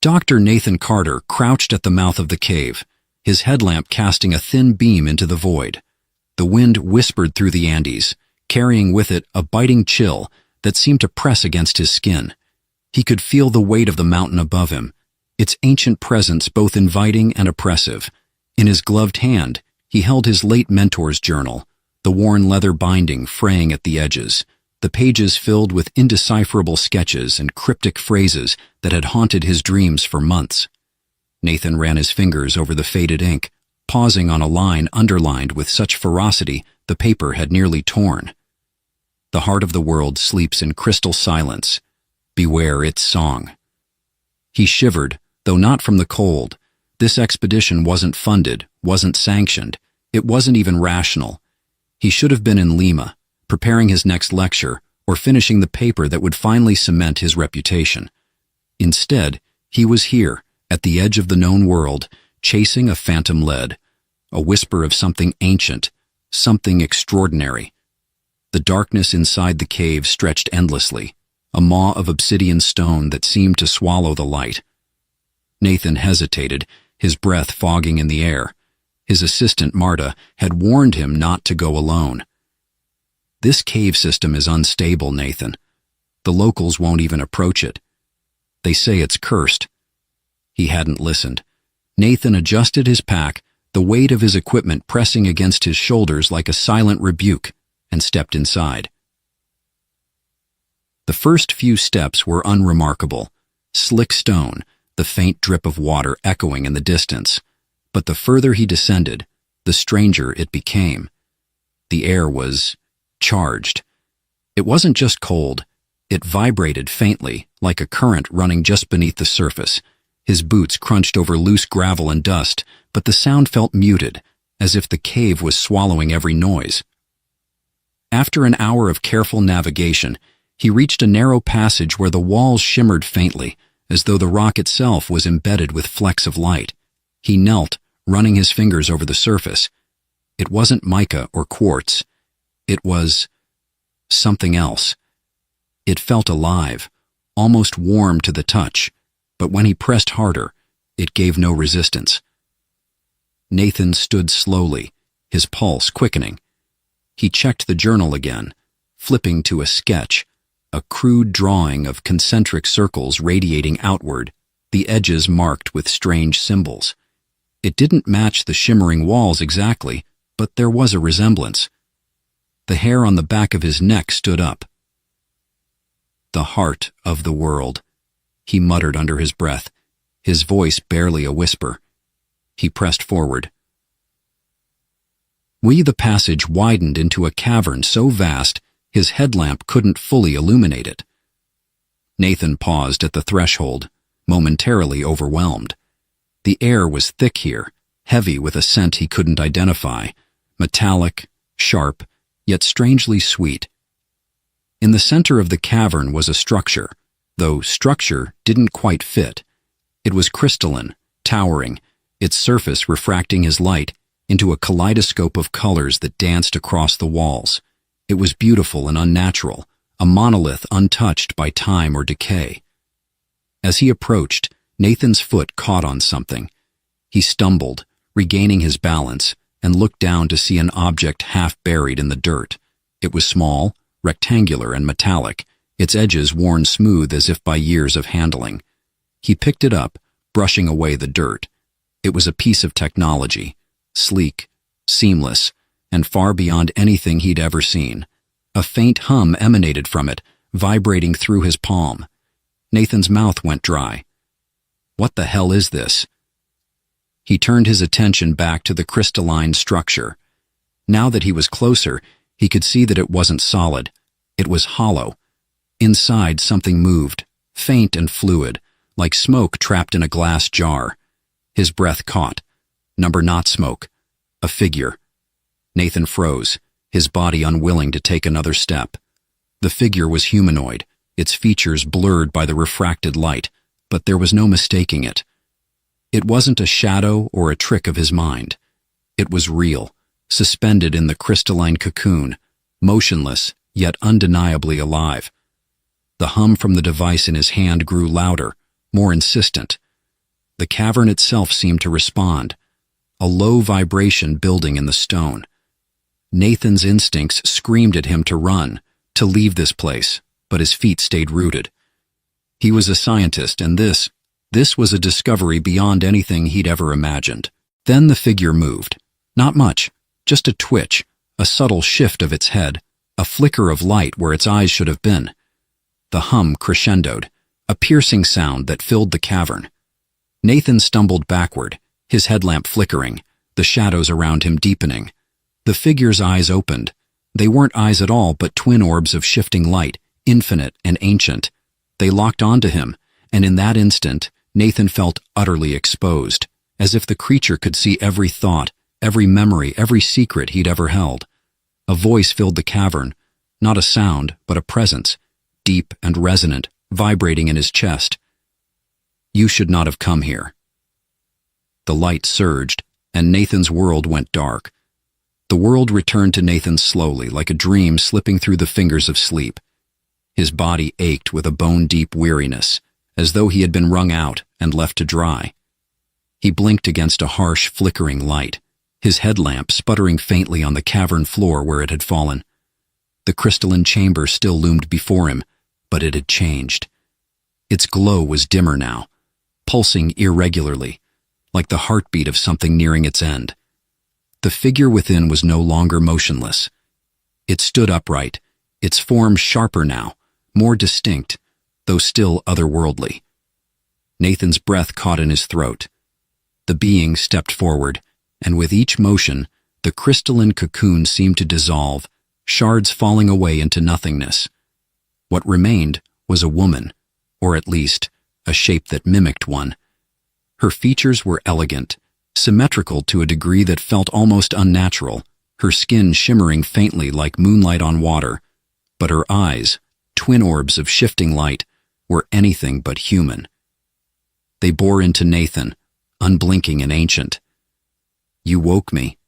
Dr. Nathan Carter crouched at the mouth of the cave, his headlamp casting a thin beam into the void. The wind whispered through the Andes, carrying with it a biting chill that seemed to press against his skin. He could feel the weight of the mountain above him, its ancient presence both inviting and oppressive. In his gloved hand, he held his late mentor's journal, the worn leather binding fraying at the edges, the pages filled with indecipherable sketches and cryptic phrases that had haunted his dreams for months. Nathan ran his fingers over the faded ink, pausing on a line underlined with such ferocity the paper had nearly torn. The heart of the world sleeps in crystal silence. Beware its song. He shivered, though not from the cold. This expedition wasn't funded, wasn't sanctioned. It wasn't even rational. He should have been in Lima, preparing his next lecture or finishing the paper that would finally cement his reputation. Instead, he was here, at the edge of the known world, chasing a phantom lead, a whisper of something ancient, something extraordinary. The darkness inside the cave stretched endlessly, a maw of obsidian stone that seemed to swallow the light. Nathan hesitated, his breath fogging in the air. His assistant, Marta, had warned him not to go alone. This cave system is unstable, Nathan. The locals won't even approach it. They say it's cursed. He hadn't listened. Nathan adjusted his pack, the weight of his equipment pressing against his shoulders like a silent rebuke, and stepped inside. The first few steps were unremarkable. Slick stone, the faint drip of water echoing in the distance. But the further he descended, the stranger it became. The air was charged. It wasn't just cold. It vibrated faintly, like a current running just beneath the surface. His boots crunched over loose gravel and dust, but the sound felt muted, as if the cave was swallowing every noise. After an hour of careful navigation, he reached a narrow passage where the walls shimmered faintly, as though the rock itself was embedded with flecks of light. He knelt, running his fingers over the surface. It wasn't mica or quartz. It was something else. It felt alive, almost warm to the touch, but when he pressed harder, it gave no resistance. Nathan stood slowly, his pulse quickening. He checked the journal again, flipping to a sketch, a crude drawing of concentric circles radiating outward, the edges marked with strange symbols. It didn't match the shimmering walls exactly, but there was a resemblance. The hair on the back of his neck stood up. The heart of the world, he muttered under his breath, his voice barely a whisper. He pressed forward. The passage widened into a cavern so vast his headlamp couldn't fully illuminate it. Nathan paused at the threshold, momentarily overwhelmed. The air was thick here, heavy with a scent he couldn't identify, metallic, sharp, yet strangely sweet. In the center of the cavern was a structure, though structure didn't quite fit. It was crystalline, towering, its surface refracting his light into a kaleidoscope of colors that danced across the walls. It was beautiful and unnatural, a monolith untouched by time or decay. As he approached, Nathan's foot caught on something. He stumbled, regaining his balance, and looked down to see an object half buried in the dirt. It was small, rectangular, and metallic, its edges worn smooth as if by years of handling. He picked it up, brushing away the dirt. It was a piece of technology, sleek, seamless, and far beyond anything he'd ever seen. A faint hum emanated from it, vibrating through his palm. Nathan's mouth went dry. What the hell is this? He turned his attention back to the crystalline structure. Now that he was closer, he could see that it wasn't solid. It was hollow. Inside, something moved, faint and fluid, like smoke trapped in a glass jar. His breath caught. Not smoke. A figure. Nathan froze, his body unwilling to take another step. The figure was humanoid, its features blurred by the refracted light, but there was no mistaking it. It wasn't a shadow or a trick of his mind. It was real, suspended in the crystalline cocoon, motionless, yet undeniably alive. The hum from the device in his hand grew louder, more insistent. The cavern itself seemed to respond, a low vibration building in the stone. Nathan's instincts screamed at him to run, to leave this place, but his feet stayed rooted. He was a scientist, and this was a discovery beyond anything he'd ever imagined. Then the figure moved. Not much, just a twitch, a subtle shift of its head, a flicker of light where its eyes should have been. The hum crescendoed, a piercing sound that filled the cavern. Nathan stumbled backward, his headlamp flickering, the shadows around him deepening. The figure's eyes opened. They weren't eyes at all, but twin orbs of shifting light, infinite and ancient. They locked onto him, and in that instant, Nathan felt utterly exposed, as if the creature could see every thought, every memory, every secret he'd ever held. A voice filled the cavern, not a sound, but a presence, deep and resonant, vibrating in his chest. "You should not have come here." The light surged, and Nathan's world went dark. The world returned to Nathan slowly, like a dream slipping through the fingers of sleep. His body ached with a bone-deep weariness, as though he had been wrung out and left to dry. He blinked against a harsh, flickering light, his headlamp sputtering faintly on the cavern floor where it had fallen. The crystalline chamber still loomed before him, but it had changed. Its glow was dimmer now, pulsing irregularly, like the heartbeat of something nearing its end. The figure within was no longer motionless. It stood upright, its form sharper now, more distinct, though still otherworldly. Nathan's breath caught in his throat. The being stepped forward, and with each motion, the crystalline cocoon seemed to dissolve, shards falling away into nothingness. What remained was a woman, or at least, a shape that mimicked one. Her features were elegant, symmetrical to a degree that felt almost unnatural, her skin shimmering faintly like moonlight on water, but her eyes, twin orbs of shifting light, were anything but human. They bore into Nathan, unblinking and ancient. "You woke me."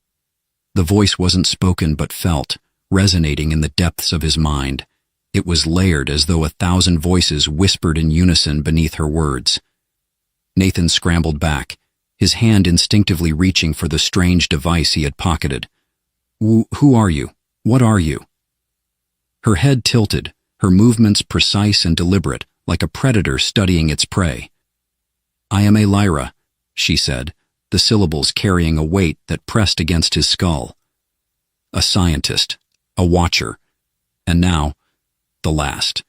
The voice wasn't spoken but felt, resonating in the depths of his mind. It was layered as though 1,000 voices whispered in unison beneath her words. Nathan scrambled back, his hand instinctively reaching for the strange device he had pocketed. Who are you? What are you?" Her head tilted, her movements precise and deliberate, like a predator studying its prey. "I am a Lyra," she said, the syllables carrying a weight that pressed against his skull. A scientist, a watcher, and now, the last.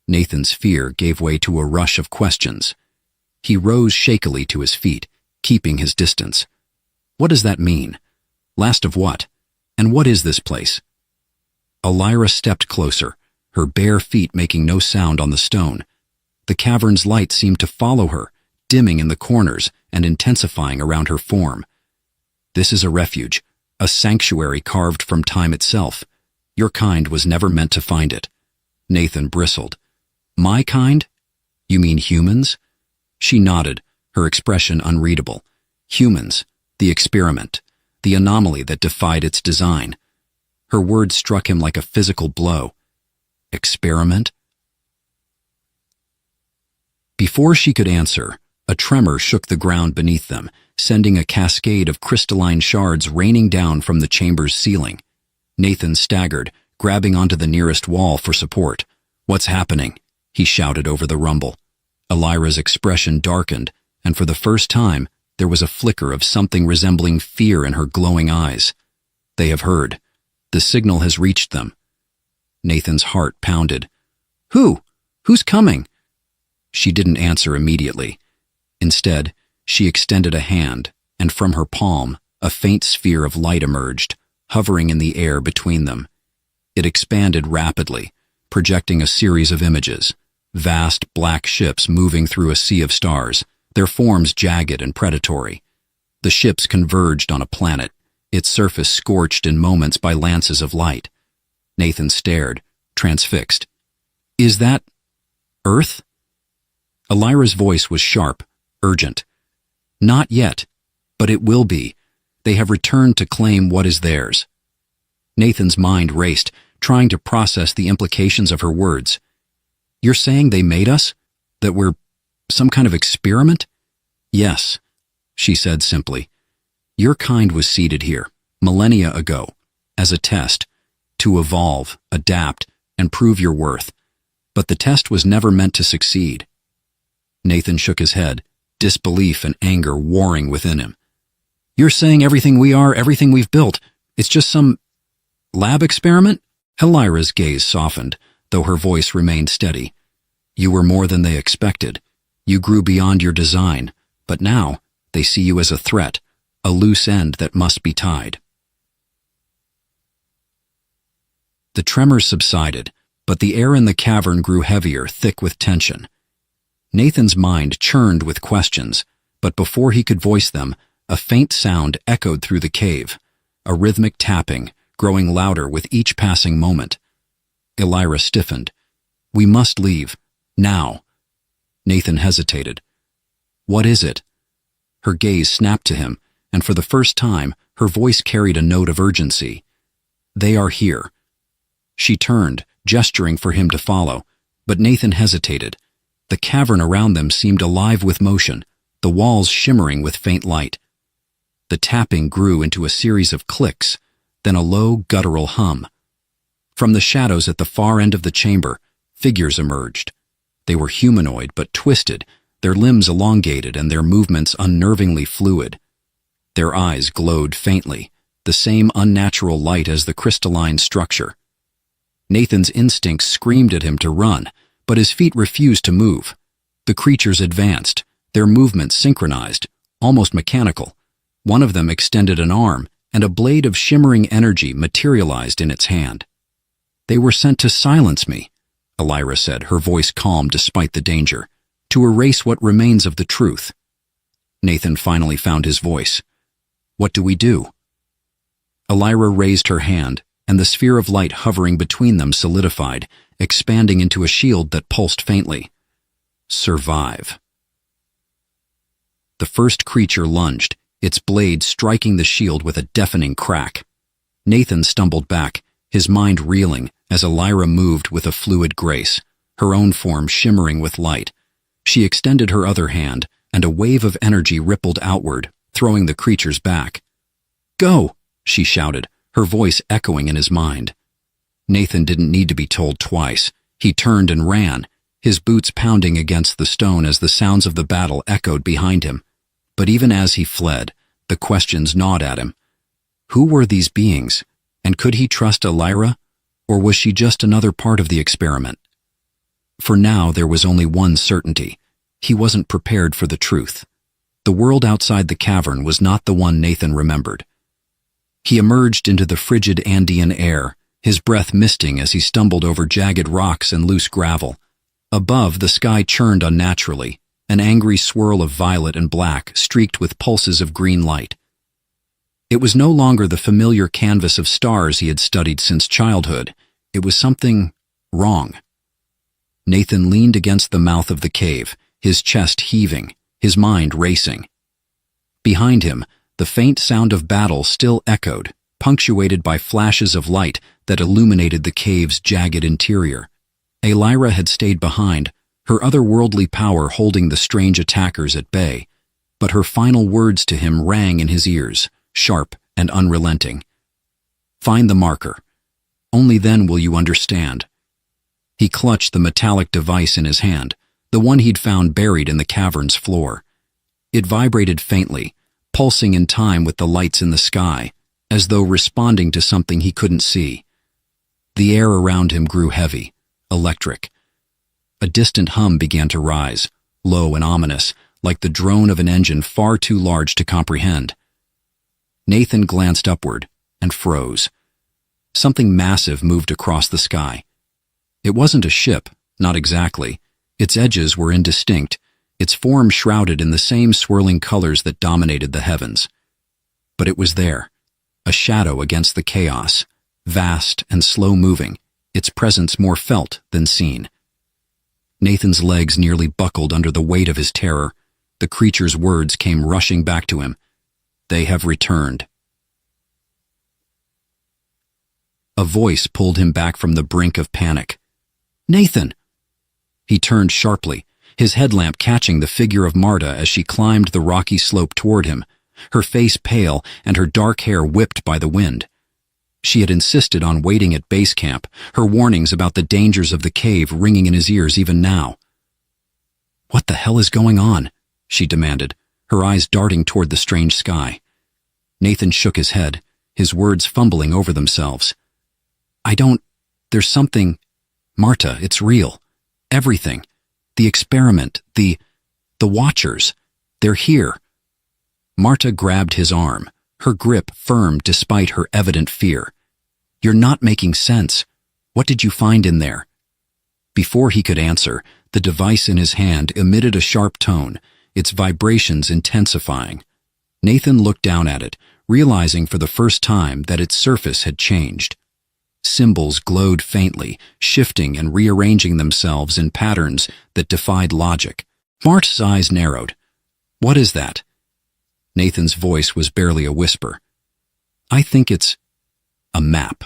Nathan's fear gave way to a rush of questions. He rose shakily to his feet, keeping his distance. What does that mean? Last of what? And what is this place? Lyra stepped closer, her bare feet making no sound on the stone. The cavern's light seemed to follow her, dimming in the corners and intensifying around her form. "This is a refuge, a sanctuary carved from time itself. Your kind was never meant to find it." Nathan bristled. "My kind? You mean humans?" She nodded, her expression unreadable. Humans, the experiment, the anomaly that defied its design. Her words struck him like a physical blow. Experiment? Before she could answer, a tremor shook the ground beneath them, sending a cascade of crystalline shards raining down from the chamber's ceiling. Nathan staggered, grabbing onto the nearest wall for support. "What's happening?" he shouted over the rumble. Lyra's expression darkened, and for the first time, there was a flicker of something resembling fear in her glowing eyes. "They have heard. The signal has reached them." Nathan's heart pounded. "Who? Who's coming?" She didn't answer immediately. Instead, she extended a hand, and from her palm, a faint sphere of light emerged, hovering in the air between them. It expanded rapidly, projecting a series of images. Vast black ships moving through a sea of stars, their forms jagged and predatory. The ships converged on a planet, its surface scorched in moments by lances of light. Nathan stared, transfixed. "Is that Earth?" Lyra's voice was sharp, urgent. "Not yet, but it will be. They have returned to claim what is theirs." Nathan's mind raced, trying to process the implications of her words. "You're saying they made us? That we're some kind of experiment?" Yes, she said simply. Your kind was seeded here, millennia ago, as a test, to evolve, adapt, and prove your worth. But the test was never meant to succeed. Nathan shook his head, disbelief and anger warring within him. You're saying everything we are, everything we've built, it's just some lab experiment? Elira's gaze softened, though her voice remained steady. You were more than they expected. You grew beyond your design, but now they see you as a threat, a loose end that must be tied. The tremors subsided, but the air in the cavern grew heavier, thick with tension. Nathan's mind churned with questions, but before he could voice them, a faint sound echoed through the cave, a rhythmic tapping, growing louder with each passing moment. Elira stiffened. We must leave. Now. Nathan hesitated. What is it? Her gaze snapped to him, and for the first time, her voice carried a note of urgency. They are here. She turned, gesturing for him to follow, but Nathan hesitated. The cavern around them seemed alive with motion, the walls shimmering with faint light. The tapping grew into a series of clicks, then a low, guttural hum. From the shadows at the far end of the chamber, figures emerged. They were humanoid but twisted, their limbs elongated and their movements unnervingly fluid. Their eyes glowed faintly, the same unnatural light as the crystalline structure. Nathan's instincts screamed at him to run, but his feet refused to move. The creatures advanced, their movements synchronized, almost mechanical. One of them extended an arm, and a blade of shimmering energy materialized in its hand. They were sent to silence me, Elira said, her voice calm despite the danger, to erase what remains of the truth. Nathan finally found his voice. What do we do? Elira raised her hand, and the sphere of light hovering between them solidified, expanding into a shield that pulsed faintly. Survive. The first creature lunged, its blade striking the shield with a deafening crack. Nathan stumbled back, his mind reeling as Elira moved with a fluid grace, her own form shimmering with light. She extended her other hand, and a wave of energy rippled outward, throwing the creatures back. Go, she shouted, her voice echoing in his mind. Nathan didn't need to be told twice. He turned and ran, his boots pounding against the stone as the sounds of the battle echoed behind him. But even as he fled, the questions gnawed at him. Who were these beings, and could he trust Elira, or was she just another part of the experiment? For now there was only one certainty. He wasn't prepared for the truth. The world outside the cavern was not the one Nathan remembered. He emerged into the frigid Andean air, his breath misting as he stumbled over jagged rocks and loose gravel. Above, the sky churned unnaturally, an angry swirl of violet and black streaked with pulses of green light. It was no longer the familiar canvas of stars he had studied since childhood. It was something wrong. Nathan leaned against the mouth of the cave, his chest heaving, his mind racing. Behind him, the faint sound of battle still echoed, punctuated by flashes of light that illuminated the cave's jagged interior. Elira had stayed behind, her otherworldly power holding the strange attackers at bay, but her final words to him rang in his ears, sharp and unrelenting. Find the marker. Only then will you understand. He clutched the metallic device in his hand, the one he'd found buried in the cavern's floor. It vibrated faintly, pulsing in time with the lights in the sky, as though responding to something he couldn't see. The air around him grew heavy, electric. A distant hum began to rise, low and ominous, like the drone of an engine far too large to comprehend. Nathan glanced upward and froze. Something massive moved across the sky. It wasn't a ship, not exactly. Its edges were indistinct, its form shrouded in the same swirling colors that dominated the heavens. But it was there, a shadow against the chaos, vast and slow-moving, its presence more felt than seen. Nathan's legs nearly buckled under the weight of his terror. The creature's words came rushing back to him. They have returned. A voice pulled him back from the brink of panic. Nathan! He turned sharply, his headlamp catching the figure of Marta as she climbed the rocky slope toward him, her face pale and her dark hair whipped by the wind. She had insisted on waiting at base camp, her warnings about the dangers of the cave ringing in his ears even now. "What the hell is going on?" she demanded, her eyes darting toward the strange sky. Nathan shook his head, his words fumbling over themselves. There's something. Marta, it's real. Everything. The experiment, the Watchers. They're here." Marta grabbed his arm, her grip firm despite her evident fear. "You're not making sense. What did you find in there?" Before he could answer, the device in his hand emitted a sharp tone, its vibrations intensifying. Nathan looked down at it, realizing for the first time that its surface had changed. Symbols glowed faintly, shifting and rearranging themselves in patterns that defied logic. Marta's eyes narrowed. "What is that?" Nathan's voice was barely a whisper. "I think it's a map."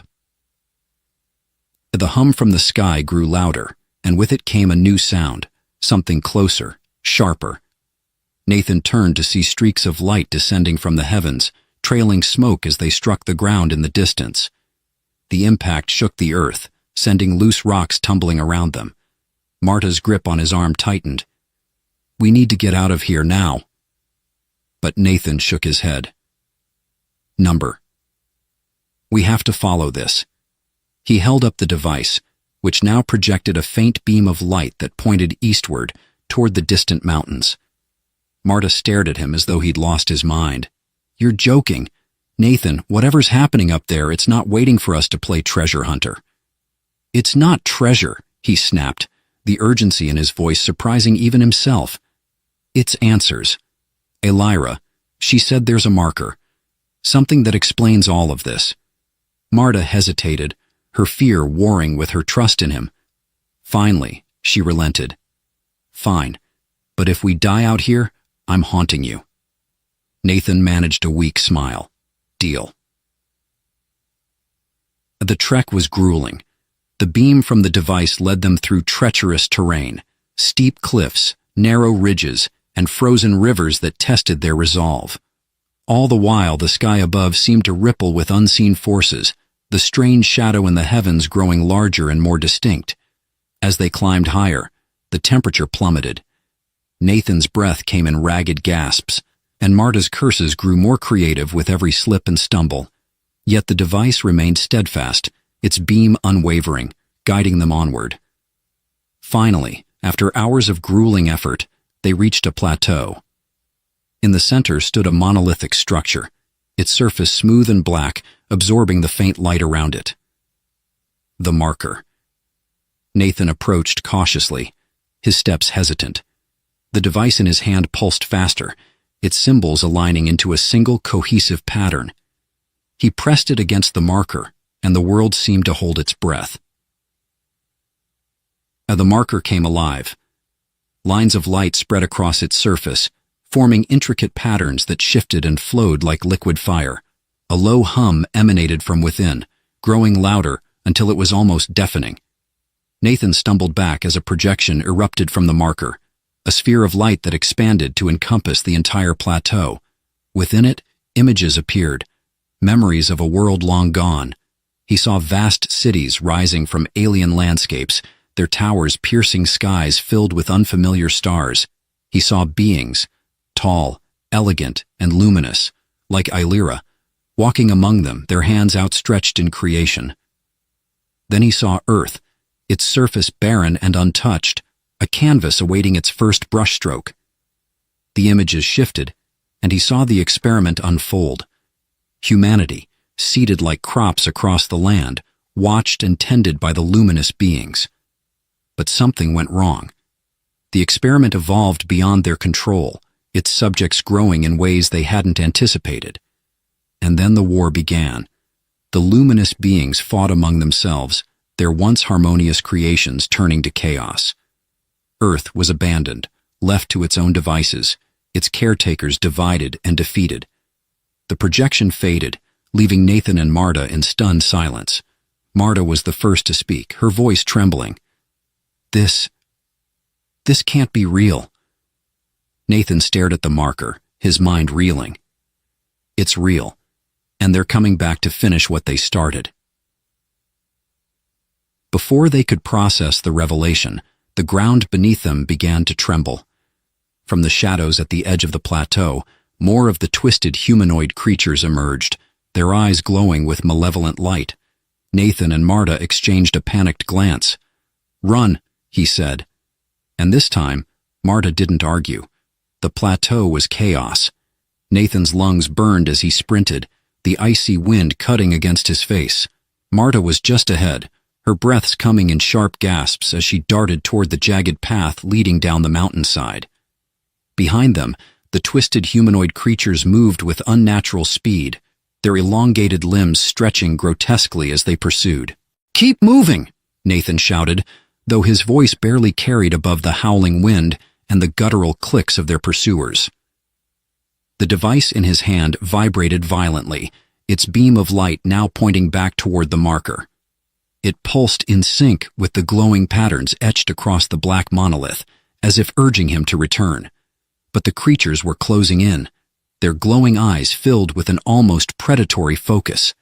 The hum from the sky grew louder, and with it came a new sound, something closer, sharper. Nathan turned to see streaks of light descending from the heavens, trailing smoke as they struck the ground in the distance. The impact shook the earth, sending loose rocks tumbling around them. Marta's grip on his arm tightened. "We need to get out of here now." But Nathan shook his head. "Number. We have to follow this." He held up the device, which now projected a faint beam of light that pointed eastward, toward the distant mountains. Marta stared at him as though he'd lost his mind. "You're joking. Nathan, whatever's happening up there, it's not waiting for us to play treasure hunter." "It's not treasure," he snapped, the urgency in his voice surprising even himself. "It's answers. Elira, she said there's a marker. Something that explains all of this." Marta hesitated, her fear warring with her trust in him. Finally, she relented. "Fine, but if we die out here, I'm haunting you." Nathan managed a weak smile. "Deal." The trek was grueling. The beam from the device led them through treacherous terrain, steep cliffs, narrow ridges, and frozen rivers that tested their resolve. All the while, the sky above seemed to ripple with unseen forces, the strange shadow in the heavens growing larger and more distinct. As they climbed higher, the temperature plummeted. Nathan's breath came in ragged gasps, and Marta's curses grew more creative with every slip and stumble. Yet the device remained steadfast, its beam unwavering, guiding them onward. Finally, after hours of grueling effort, they reached a plateau. In the center stood a monolithic structure, its surface smooth and black, absorbing the faint light around it. The marker. Nathan approached cautiously, his steps hesitant. The device in his hand pulsed faster, its symbols aligning into a single cohesive pattern. He pressed it against the marker, and the world seemed to hold its breath. The marker came alive. Lines of light spread across its surface, forming intricate patterns that shifted and flowed like liquid fire. A low hum emanated from within, growing louder until it was almost deafening. Nathan stumbled back as a projection erupted from the marker, a sphere of light that expanded to encompass the entire plateau. Within it, images appeared, memories of a world long gone. He saw vast cities rising from alien landscapes, their towers piercing skies filled with unfamiliar stars. He saw beings, tall, elegant, and luminous, like Illyra, walking among them, their hands outstretched in creation. Then he saw Earth, its surface barren and untouched, a canvas awaiting its first brushstroke. The images shifted, and he saw the experiment unfold. Humanity, seated like crops across the land, watched and tended by the luminous beings. But something went wrong. The experiment evolved beyond their control, its subjects growing in ways they hadn't anticipated. And then the war began. The luminous beings fought among themselves, their once harmonious creations turning to chaos. Earth was abandoned, left to its own devices, its caretakers divided and defeated. The projection faded, leaving Nathan and Marta in stunned silence. Marta was the first to speak, her voice trembling. This can't be real. Nathan stared at the marker, his mind reeling. It's real, and they're coming back to finish what they started. Before they could process the revelation, the ground beneath them began to tremble. From the shadows at the edge of the plateau, more of the twisted humanoid creatures emerged, their eyes glowing with malevolent light. Nathan and Marta exchanged a panicked glance. "Run," he said. And this time, Marta didn't argue. The plateau was chaos. Nathan's lungs burned as he sprinted, the icy wind cutting against his face. Marta was just ahead, her breaths coming in sharp gasps as she darted toward the jagged path leading down the mountainside. Behind them, the twisted humanoid creatures moved with unnatural speed, their elongated limbs stretching grotesquely as they pursued. "Keep moving!" Nathan shouted, though his voice barely carried above the howling wind and the guttural clicks of their pursuers. The device in his hand vibrated violently, its beam of light now pointing back toward the marker. It pulsed in sync with the glowing patterns etched across the black monolith, as if urging him to return. But the creatures were closing in, their glowing eyes filled with an almost predatory focus.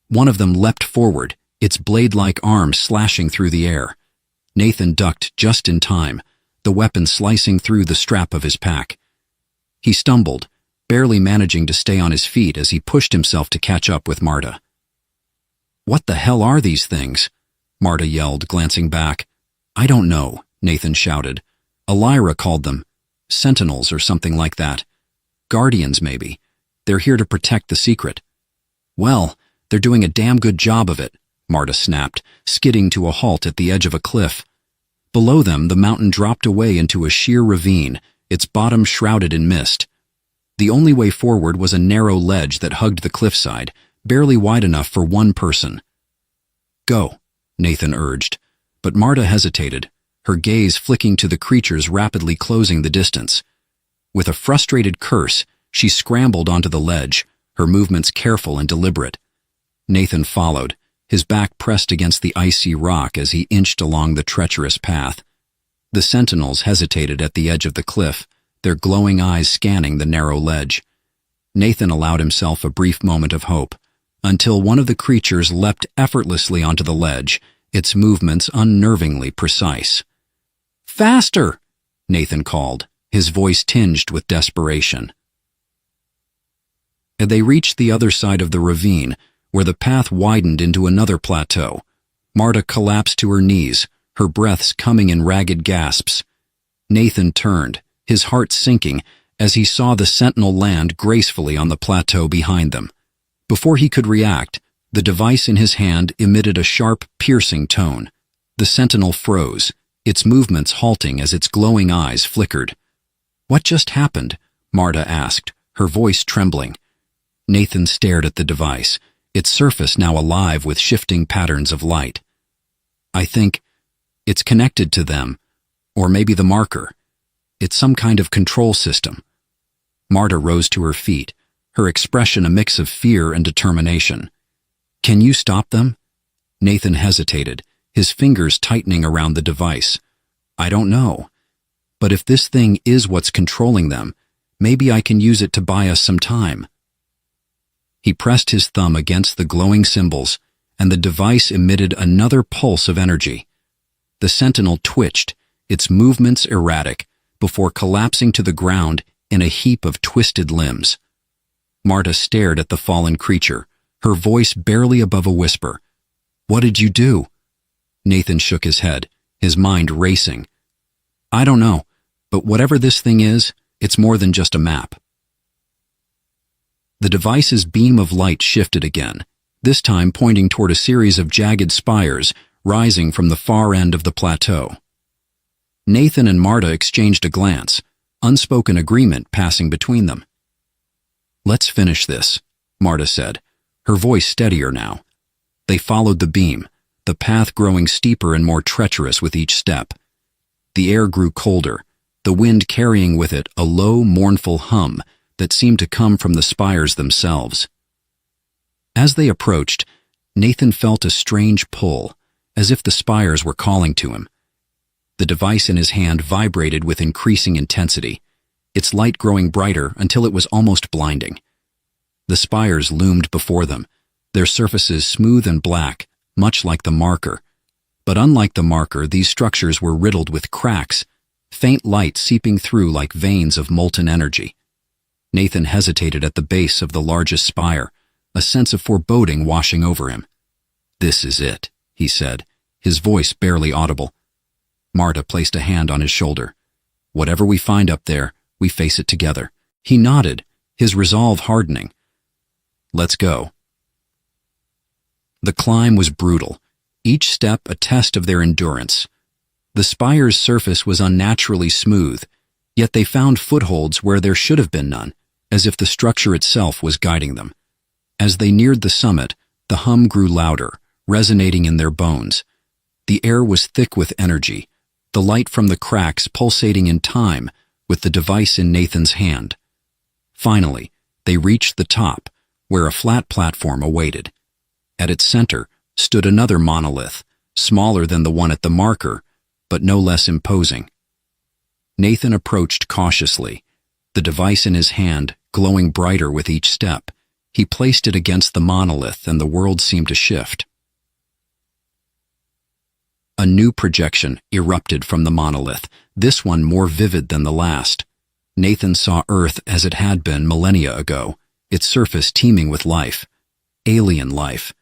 One of them leapt forward, its blade-like arm slashing through the air. Nathan ducked just in time, the weapon slicing through the strap of his pack. He stumbled, barely managing to stay on his feet as he pushed himself to catch up with Marta. "What the hell are these things?" Marta yelled, glancing back. "I don't know," Nathan shouted. "Elira called them sentinels or something like that. Guardians, maybe. They're here to protect the secret." "Well, they're doing a damn good job of it," Marta snapped, skidding to a halt at the edge of a cliff. Below them, the mountain dropped away into a sheer ravine, its bottom shrouded in mist. The only way forward was a narrow ledge that hugged the cliffside, barely wide enough for one person. "Go," Nathan urged, but Marta hesitated, her gaze flicking to the creatures rapidly closing the distance. With a frustrated curse, she scrambled onto the ledge, her movements careful and deliberate. Nathan followed, his back pressed against the icy rock as he inched along the treacherous path. The sentinels hesitated at the edge of the cliff, their glowing eyes scanning the narrow ledge. Nathan allowed himself a brief moment of hope, until one of the creatures leapt effortlessly onto the ledge, its movements unnervingly precise. "Faster!" Nathan called, his voice tinged with desperation. As they reached the other side of the ravine, where the path widened into another plateau, Marta collapsed to her knees, her breaths coming in ragged gasps. Nathan turned, his heart sinking, as he saw the sentinel land gracefully on the plateau behind them. Before he could react, the device in his hand emitted a sharp, piercing tone. The sentinel froze, its movements halting as its glowing eyes flickered. "What just happened?" Marta asked, her voice trembling. Nathan stared at the device, its surface now alive with shifting patterns of light. "I think it's connected to them, or maybe the marker. It's some kind of control system." Marta rose to her feet, her expression a mix of fear and determination. "Can you stop them?" Nathan hesitated, his fingers tightening around the device. "I don't know. But if this thing is what's controlling them, maybe I can use it to buy us some time." He pressed his thumb against the glowing symbols, and the device emitted another pulse of energy. The sentinel twitched, its movements erratic, before collapsing to the ground in a heap of twisted limbs. Marta stared at the fallen creature, her voice barely above a whisper. "What did you do?" Nathan shook his head, his mind racing. "I don't know, but whatever this thing is, it's more than just a map." The device's beam of light shifted again, this time pointing toward a series of jagged spires rising from the far end of the plateau. Nathan and Marta exchanged a glance, unspoken agreement passing between them. "Let's finish this," Marta said, her voice steadier now. They followed the beam, the path growing steeper and more treacherous with each step. The air grew colder, the wind carrying with it a low, mournful hum that seemed to come from the spires themselves. As they approached, Nathan felt a strange pull, as if the spires were calling to him. The device in his hand vibrated with increasing intensity, its light growing brighter until it was almost blinding. The spires loomed before them, their surfaces smooth and black, much like the marker. But unlike the marker, these structures were riddled with cracks, faint light seeping through like veins of molten energy. Nathan hesitated at the base of the largest spire, a sense of foreboding washing over him. "This is it," he said, his voice barely audible. Marta placed a hand on his shoulder. "Whatever we find up there, we face it together." He nodded, his resolve hardening. "Let's go." The climb was brutal, each step a test of their endurance. The spire's surface was unnaturally smooth, yet they found footholds where there should have been none, as if the structure itself was guiding them. As they neared the summit, the hum grew louder, resonating in their bones. The air was thick with energy, the light from the cracks pulsating in time with the device in Nathan's hand. Finally, they reached the top, where a flat platform awaited. At its center stood another monolith, smaller than the one at the marker, but no less imposing. Nathan approached cautiously, the device in his hand glowing brighter with each step. He placed it against the monolith and the world seemed to shift. A new projection erupted from the monolith, this one more vivid than the last. Nathan saw Earth as it had been millennia ago, its surface teeming with life. Alien life.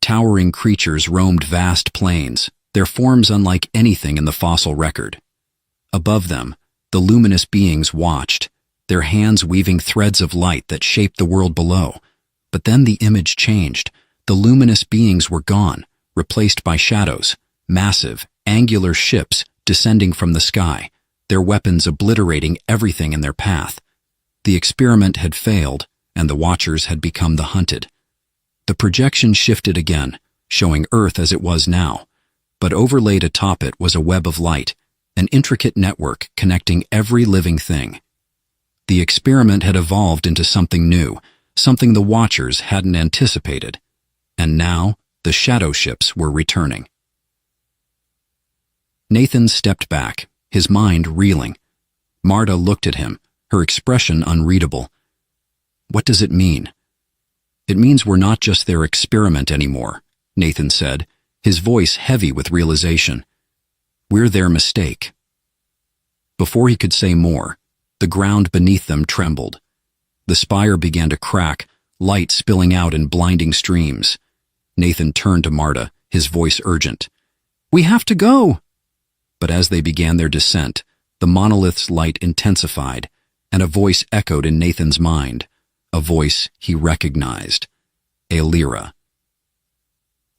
Towering creatures roamed vast plains, their forms unlike anything in the fossil record. Above them, the luminous beings watched, their hands weaving threads of light that shaped the world below. But then the image changed. The luminous beings were gone, replaced by shadows, massive, angular ships descending from the sky, their weapons obliterating everything in their path. The experiment had failed, and the watchers had become the hunted. The projection shifted again, showing Earth as it was now, but overlaid atop it was a web of light, an intricate network connecting every living thing. The experiment had evolved into something new, something the watchers hadn't anticipated, and now the shadow ships were returning. Nathan stepped back, his mind reeling. Marta looked at him, her expression unreadable. "What does it mean?" "It means we're not just their experiment anymore," Nathan said, his voice heavy with realization. "We're their mistake." Before he could say more, the ground beneath them trembled. The spire began to crack, light spilling out in blinding streams. Nathan turned to Marta, his voice urgent. "We have to go!" But as they began their descent, the monolith's light intensified, and a voice echoed in Nathan's mind, a voice he recognized. Aelira.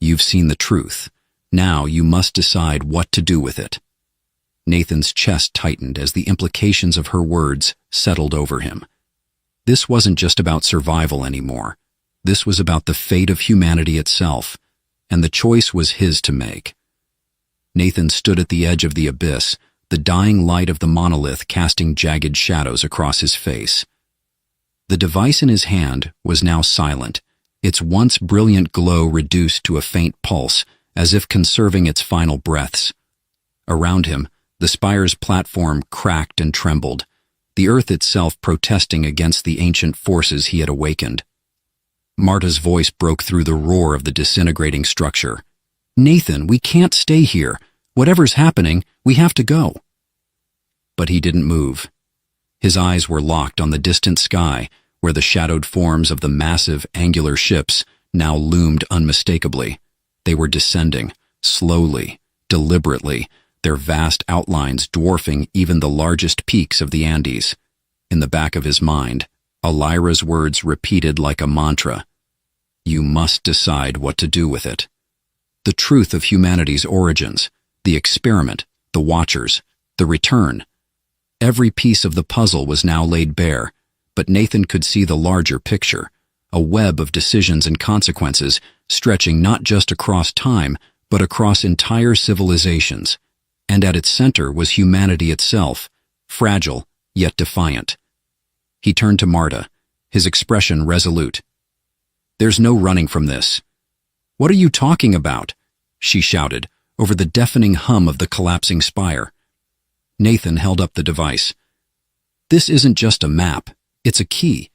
"You've seen the truth. Now you must decide what to do with it." Nathan's chest tightened as the implications of her words settled over him. This wasn't just about survival anymore. This was about the fate of humanity itself, and the choice was his to make. Nathan stood at the edge of the abyss, the dying light of the monolith casting jagged shadows across his face. The device in his hand was now silent, its once brilliant glow reduced to a faint pulse, as if conserving its final breaths. Around him, the spire's platform cracked and trembled, the earth itself protesting against the ancient forces he had awakened. Marta's voice broke through the roar of the disintegrating structure. "Nathan, we can't stay here. Whatever's happening, we have to go." But he didn't move. His eyes were locked on the distant sky, where the shadowed forms of the massive, angular ships now loomed unmistakably. They were descending, slowly, deliberately, their vast outlines dwarfing even the largest peaks of the Andes. In the back of his mind, Aelira's words repeated like a mantra. "You must decide what to do with it." The truth of humanity's origins, the experiment, the watchers, the return. Every piece of the puzzle was now laid bare, but Nathan could see the larger picture, a web of decisions and consequences stretching not just across time, but across entire civilizations. And at its center was humanity itself, fragile yet defiant. He turned to Marta, his expression resolute. "There's no running from this." "What are you talking about?" she shouted, over the deafening hum of the collapsing spire. Nathan held up the device. This isn't just a map, it's a key.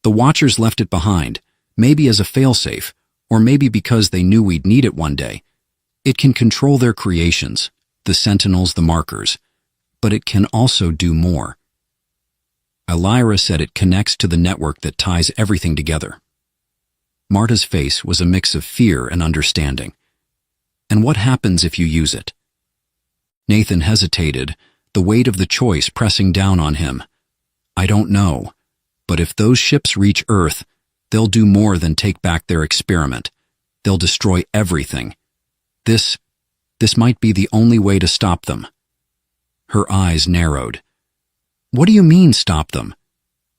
The Watchers left it behind, maybe as a failsafe, or maybe because they knew we'd need it one day. It can control their creations, the Sentinels, the markers, but it can also do more. Elira said it connects to the network that ties everything together. Marta's face was a mix of fear and understanding. And what happens if you use it? Nathan hesitated, the weight of the choice pressing down on him. I don't know, but if those ships reach Earth, they'll do more than take back their experiment. They'll destroy everything. This might be the only way to stop them. Her eyes narrowed. What do you mean, stop them?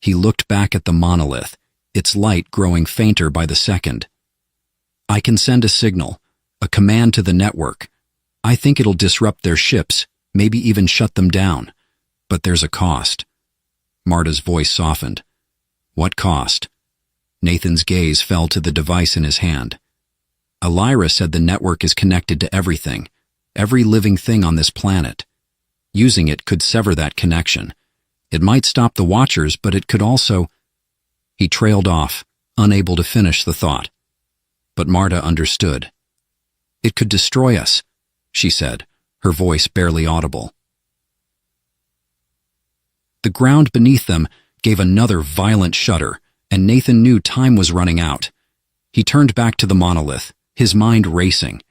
He looked back at the monolith, its light growing fainter by the second. I can send a signal, a command to the network. I think it'll disrupt their ships, maybe even shut them down. But there's a cost. Marta's voice softened. What cost? Nathan's gaze fell to the device in his hand. Elira said the network is connected to everything, every living thing on this planet. Using it could sever that connection. It might stop the Watchers, but it could also... He trailed off, unable to finish the thought. But Marta understood. It could destroy us, she said, her voice barely audible. The ground beneath them gave another violent shudder, and Nathan knew time was running out. He turned back to the monolith, his mind racing.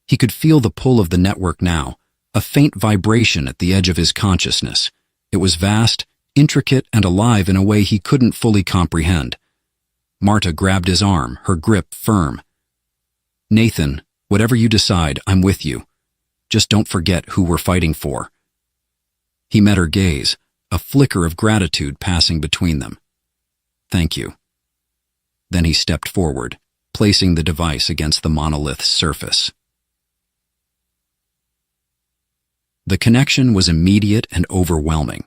He could feel the pull of the network now, a faint vibration at the edge of his consciousness. It was vast, intricate, and alive in a way he couldn't fully comprehend. Marta grabbed his arm, her grip firm. Nathan, whatever you decide, I'm with you. Just don't forget who we're fighting for. He met her gaze, a flicker of gratitude passing between them. Thank you. Then he stepped forward, placing the device against the monolith's surface. The connection was immediate and overwhelming.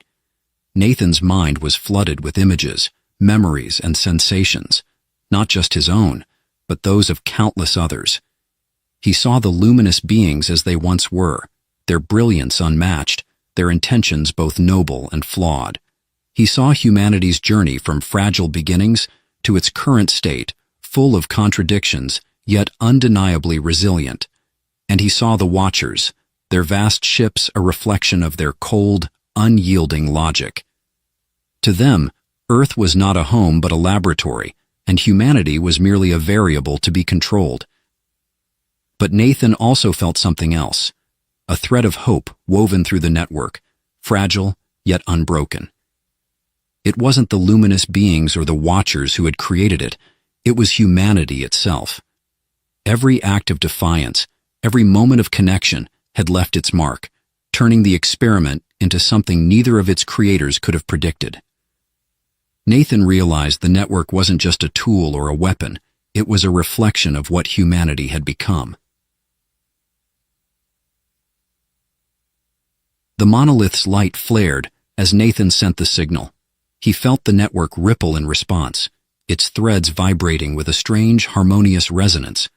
Nathan's mind was flooded with images, memories, and sensations, not just his own, but those of countless others. He saw the luminous beings as they once were, their brilliance unmatched, their intentions both noble and flawed. He saw humanity's journey from fragile beginnings to its current state, full of contradictions, yet undeniably resilient. And he saw the Watchers, their vast ships a reflection of their cold, unyielding logic. To them, Earth was not a home but a laboratory, and humanity was merely a variable to be controlled. But Nathan also felt something else, a thread of hope woven through the network, fragile yet unbroken. It wasn't the luminous beings or the Watchers who had created it, it was humanity itself. Every act of defiance, every moment of connection had left its mark, turning the experiment into something neither of its creators could have predicted. Nathan realized the network wasn't just a tool or a weapon, it was a reflection of what humanity had become. The monolith's light flared as Nathan sent the signal. He felt the network ripple in response, its threads vibrating with a strange, harmonious resonance.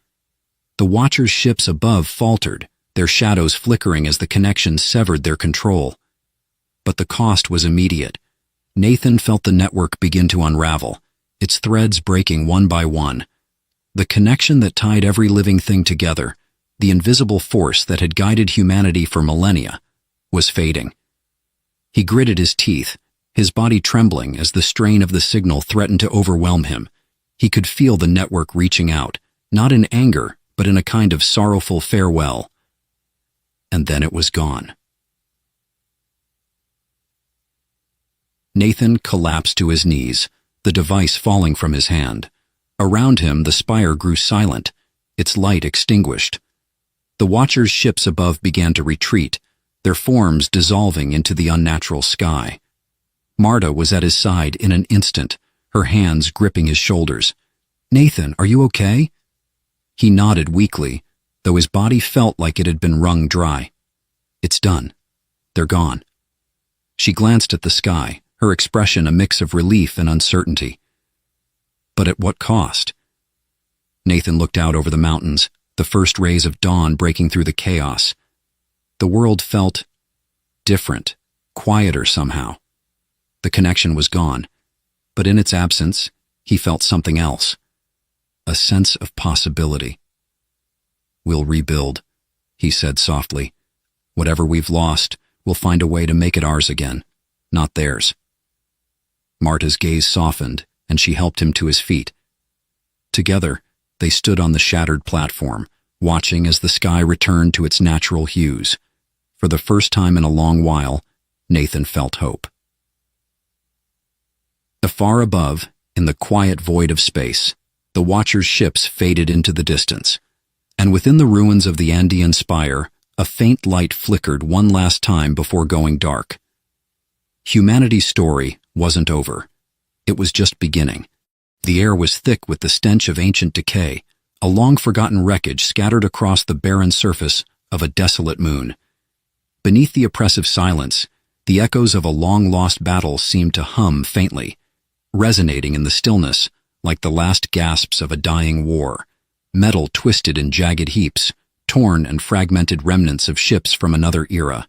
The Watchers' ships above faltered, their shadows flickering as the connection severed their control. But the cost was immediate. Nathan felt the network begin to unravel, its threads breaking one by one. The connection that tied every living thing together, the invisible force that had guided humanity for millennia, was fading. He gritted his teeth, his body trembling as the strain of the signal threatened to overwhelm him. He could feel the network reaching out, not in anger, but in a kind of sorrowful farewell. And then it was gone. Nathan collapsed to his knees, the device falling from his hand. Around him, the spire grew silent, its light extinguished. The Watchers' ships above began to retreat, their forms dissolving into the unnatural sky. Marta was at his side in an instant, her hands gripping his shoulders. Nathan, are you okay? He nodded weakly, though his body felt like it had been wrung dry. It's done. They're gone. She glanced at the sky, her expression a mix of relief and uncertainty. But at what cost? Nathan looked out over the mountains, the first rays of dawn breaking through the chaos. The world felt different, quieter somehow. The connection was gone, but in its absence, he felt something else. A sense of possibility. "We'll rebuild," he said softly. "Whatever we've lost, we'll find a way to make it ours again, not theirs." Marta's gaze softened, and she helped him to his feet. Together, they stood on the shattered platform, watching as the sky returned to its natural hues. For the first time in a long while, Nathan felt hope. Afar above, in the quiet void of space, the Watcher's ships faded into the distance, and within the ruins of the Andean spire, a faint light flickered one last time before going dark. Humanity's story wasn't over. It was just beginning. The air was thick with the stench of ancient decay, a long-forgotten wreckage scattered across the barren surface of a desolate moon. Beneath the oppressive silence, the echoes of a long-lost battle seemed to hum faintly, resonating in the stillness like the last gasps of a dying war. Metal twisted in jagged heaps, torn and fragmented remnants of ships from another era.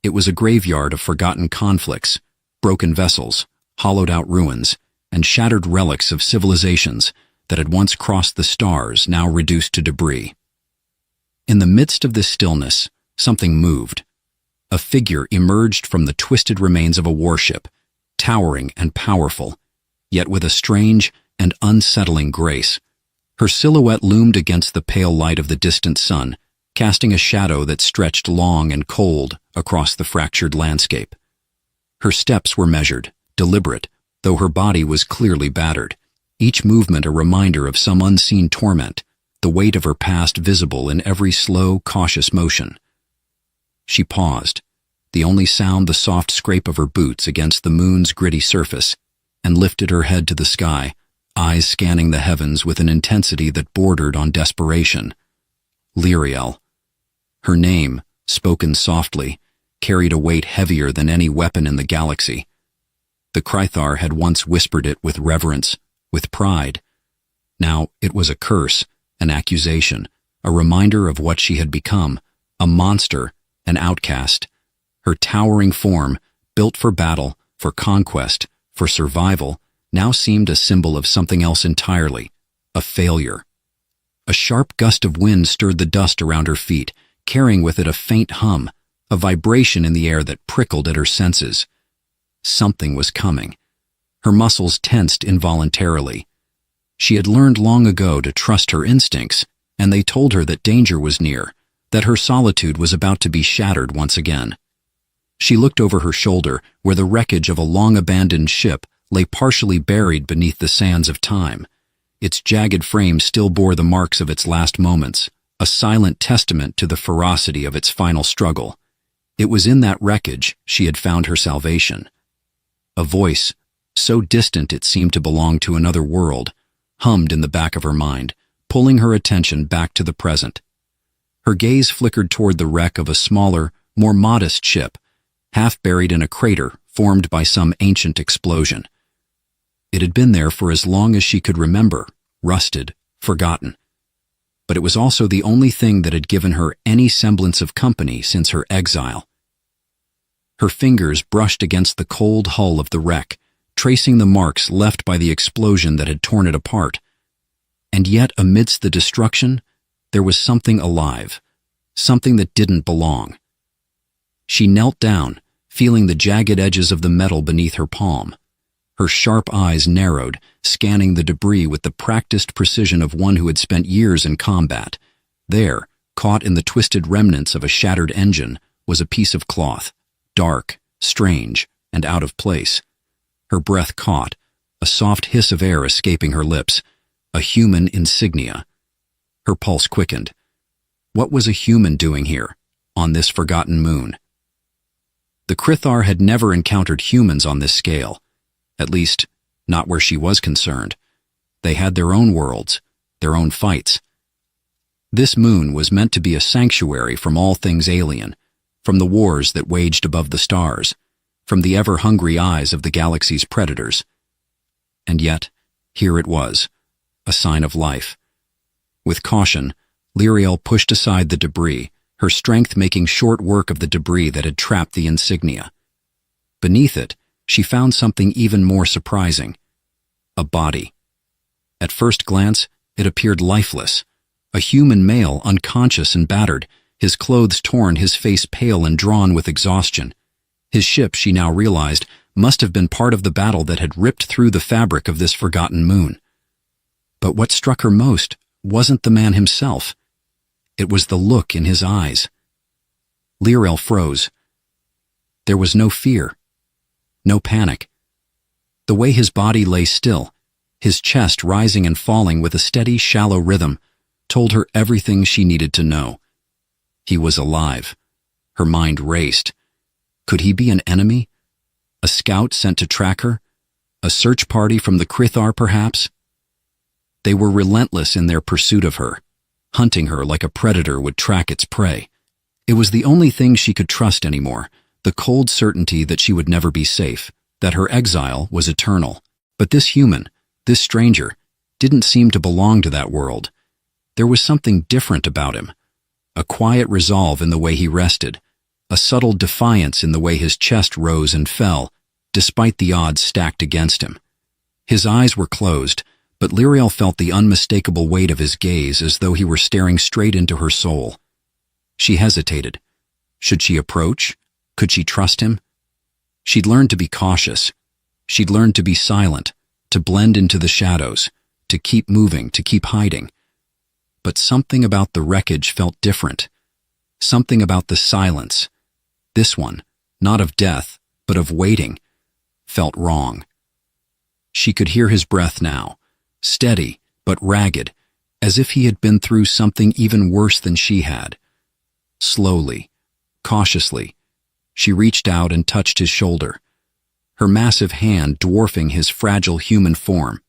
It was a graveyard of forgotten conflicts, broken vessels, hollowed-out ruins, and shattered relics of civilizations that had once crossed the stars, now reduced to debris. In the midst of this stillness, something moved. A figure emerged from the twisted remains of a warship, towering and powerful, yet with a strange and unsettling grace. Her silhouette loomed against the pale light of the distant sun, casting a shadow that stretched long and cold across the fractured landscape. Her steps were measured, deliberate, though her body was clearly battered, each movement a reminder of some unseen torment, the weight of her past visible in every slow, cautious motion. She paused, the only sound the soft scrape of her boots against the moon's gritty surface, and lifted her head to the sky, eyes scanning the heavens with an intensity that bordered on desperation. Lyriel. Her name, spoken softly, carried a weight heavier than any weapon in the galaxy. The Krythar had once whispered it with reverence, with pride. Now it was a curse, an accusation, a reminder of what she had become, a monster, an outcast. Her towering form, built for battle, for conquest, for survival, now seemed a symbol of something else entirely, a failure. A sharp gust of wind stirred the dust around her feet, carrying with it a faint hum, a vibration in the air that prickled at her senses. Something was coming. Her muscles tensed involuntarily. She had learned long ago to trust her instincts, and they told her that danger was near, that her solitude was about to be shattered once again. She looked over her shoulder, where the wreckage of a long-abandoned ship lay partially buried beneath the sands of time. Its jagged frame still bore the marks of its last moments, a silent testament to the ferocity of its final struggle. It was in that wreckage she had found her salvation. A voice, so distant it seemed to belong to another world, hummed in the back of her mind, pulling her attention back to the present. Her gaze flickered toward the wreck of a smaller, more modest ship, half buried in a crater formed by some ancient explosion. It had been there for as long as she could remember, rusted, forgotten. But it was also the only thing that had given her any semblance of company since her exile. Her fingers brushed against the cold hull of the wreck, tracing the marks left by the explosion that had torn it apart. And yet, amidst the destruction, there was something alive, something that didn't belong. She knelt down, feeling the jagged edges of the metal beneath her palm. Her sharp eyes narrowed, scanning the debris with the practiced precision of one who had spent years in combat. There, caught in the twisted remnants of a shattered engine, was a piece of cloth, dark, strange, and out of place. Her breath caught, a soft hiss of air escaping her lips, a human insignia. Her pulse quickened. What was a human doing here, on this forgotten moon? The Krythar had never encountered humans on this scale, at least, not where she was concerned. They had their own worlds, their own fights. This moon was meant to be a sanctuary from all things alien, from the wars that waged above the stars, from the ever-hungry eyes of the galaxy's predators. And yet, here it was, a sign of life. With caution, Lyriel pushed aside the debris, her strength making short work of the debris that had trapped the insignia. Beneath it, she found something even more surprising. A body. At first glance, it appeared lifeless. A human male, unconscious and battered, his clothes torn, his face pale and drawn with exhaustion. His ship, she now realized, must have been part of the battle that had ripped through the fabric of this forgotten moon. But what struck her most wasn't the man himself. It was the look in his eyes. Lyrell froze. There was no fear, no panic. The way his body lay still, his chest rising and falling with a steady, shallow rhythm, told her everything she needed to know. He was alive. Her mind raced. Could he be an enemy? A scout sent to track her? A search party from the Krithar, perhaps? They were relentless in their pursuit of her, hunting her like a predator would track its prey. It was the only thing she could trust anymore, the cold certainty that she would never be safe, that her exile was eternal. But this human, this stranger, didn't seem to belong to that world. There was something different about him. A quiet resolve in the way he rested, a subtle defiance in the way his chest rose and fell, despite the odds stacked against him. His eyes were closed, but Lyrell felt the unmistakable weight of his gaze as though he were staring straight into her soul. She hesitated. Should she approach? Could she trust him? She'd learned to be cautious. She'd learned to be silent, to blend into the shadows, to keep moving, to keep hiding. But something about the wreckage felt different. Something about the silence, this one, not of death, but of waiting, felt wrong. She could hear his breath now, steady but ragged, as if he had been through something even worse than she had. Slowly, cautiously, she reached out and touched his shoulder, her massive hand dwarfing his fragile human form.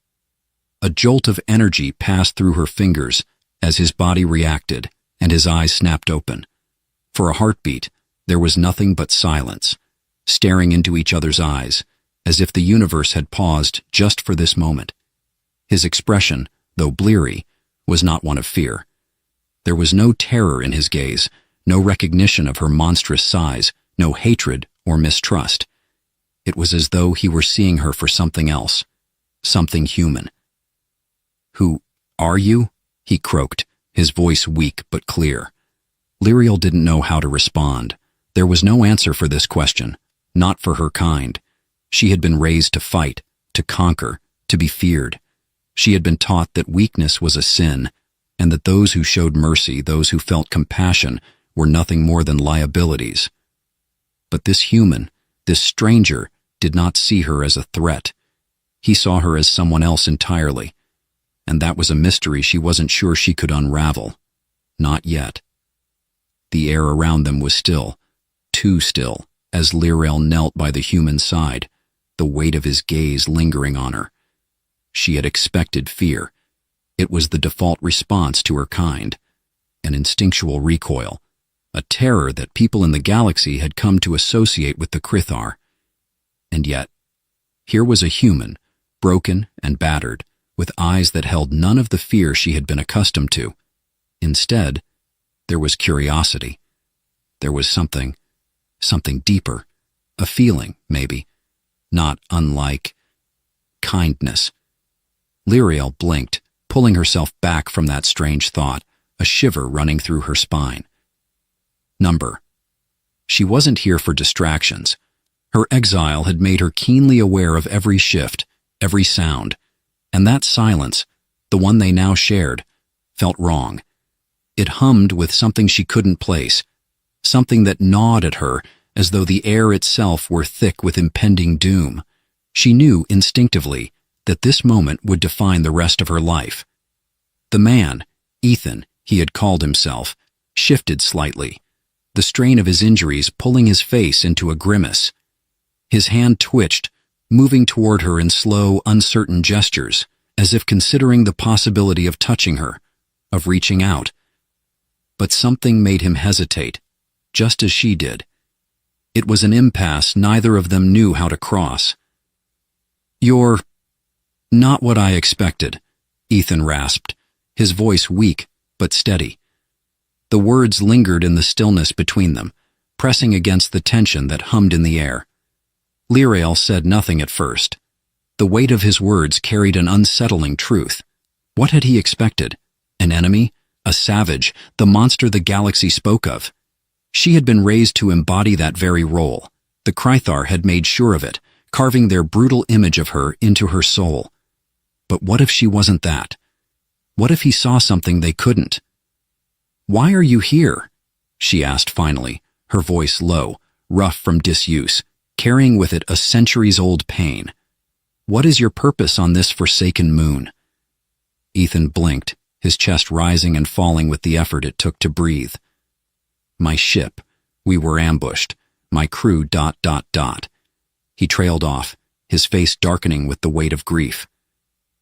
A jolt of energy passed through her fingers as his body reacted and his eyes snapped open. For a heartbeat, there was nothing but silence, staring into each other's eyes, as if the universe had paused just for this moment. His expression, though bleary, was not one of fear. There was no terror in his gaze, no recognition of her monstrous size, no hatred or mistrust. It was as though he were seeing her for something else, something human. "Who are you?" he croaked, his voice weak but clear. Lyrell didn't know how to respond. There was no answer for this question, not for her kind. She had been raised to fight, to conquer, to be feared. She had been taught that weakness was a sin, and that those who showed mercy, those who felt compassion, were nothing more than liabilities. But this human, this stranger, did not see her as a threat. He saw her as someone else entirely, and that was a mystery she wasn't sure she could unravel. Not yet. The air around them was still, too still, as Lyrell knelt by the human's side, the weight of his gaze lingering on her. She had expected fear. It was the default response to her kind, an instinctual recoil, a terror that people in the galaxy had come to associate with the Krithar. And yet, here was a human, broken and battered, with eyes that held none of the fear she had been accustomed to. Instead, there was curiosity. There was something deeper, a feeling, maybe, not unlike kindness. Lyrell blinked, pulling herself back from that strange thought, a shiver running through her spine. Number. She wasn't here for distractions. Her exile had made her keenly aware of every shift, every sound, and that silence, the one they now shared, felt wrong. It hummed with something she couldn't place, something that gnawed at her as though the air itself were thick with impending doom. She knew instinctively that this moment would define the rest of her life. The man, Ethan, he had called himself, shifted slightly, the strain of his injuries pulling his face into a grimace. His hand twitched, moving toward her in slow, uncertain gestures, as if considering the possibility of touching her, of reaching out. But something made him hesitate, just as she did. It was an impasse neither of them knew how to cross. "You're not what I expected," Ethan rasped, his voice weak but steady. The words lingered in the stillness between them, pressing against the tension that hummed in the air. Lyrael said nothing at first. The weight of his words carried an unsettling truth. What had he expected? An enemy? A savage? The monster the galaxy spoke of? She had been raised to embody that very role. The Krythar had made sure of it, carving their brutal image of her into her soul. But what if she wasn't that? What if he saw something they couldn't? "Why are you here?" she asked finally, her voice low, rough from disuse, carrying with it a centuries-old pain. "What is your purpose on this forsaken moon?" Ethan blinked, his chest rising and falling with the effort it took to breathe. "My ship. We were ambushed. My crew ... He trailed off, his face darkening with the weight of grief.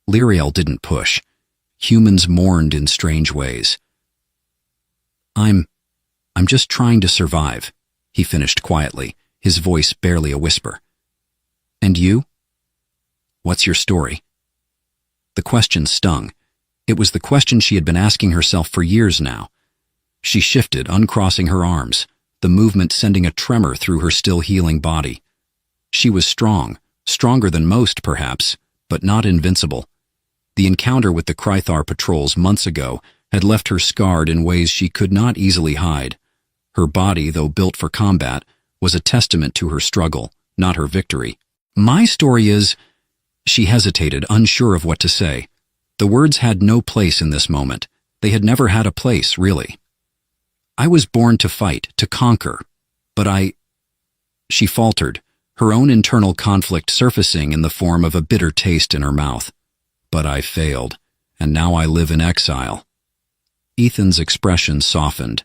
Lyrael didn't push. Humans mourned in strange ways. I'm just trying to survive," he finished quietly, his voice barely a whisper. "And you? What's your story?" The question stung. It was the question she had been asking herself for years now. She shifted, uncrossing her arms, the movement sending a tremor through her still healing body. She was strong, stronger than most, perhaps, but not invincible. The encounter with the Krythar patrols months ago had left her scarred in ways she could not easily hide. Her body, though built for combat, was a testament to her struggle, not her victory. "My story is—" She hesitated, unsure of what to say. The words had no place in this moment. They had never had a place, really. "I was born to fight, to conquer. But She faltered, her own internal conflict surfacing in the form of a bitter taste in her mouth. "But I failed, and now I live in exile." Ethan's expression softened.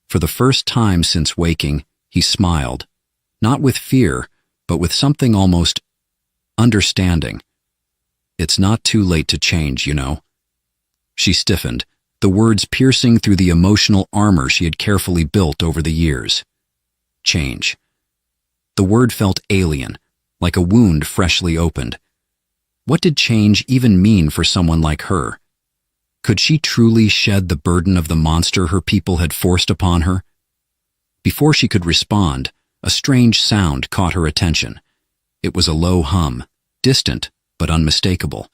For the first time since waking, he smiled, not with fear, but with something almost understanding. "It's not too late to change, you know." She stiffened, the words piercing through the emotional armor she had carefully built over the years. Change. The word felt alien, like a wound freshly opened. What did change even mean for someone like her? Could she truly shed the burden of the monster her people had forced upon her? Before she could respond, a strange sound caught her attention. It was a low hum, distant but unmistakable.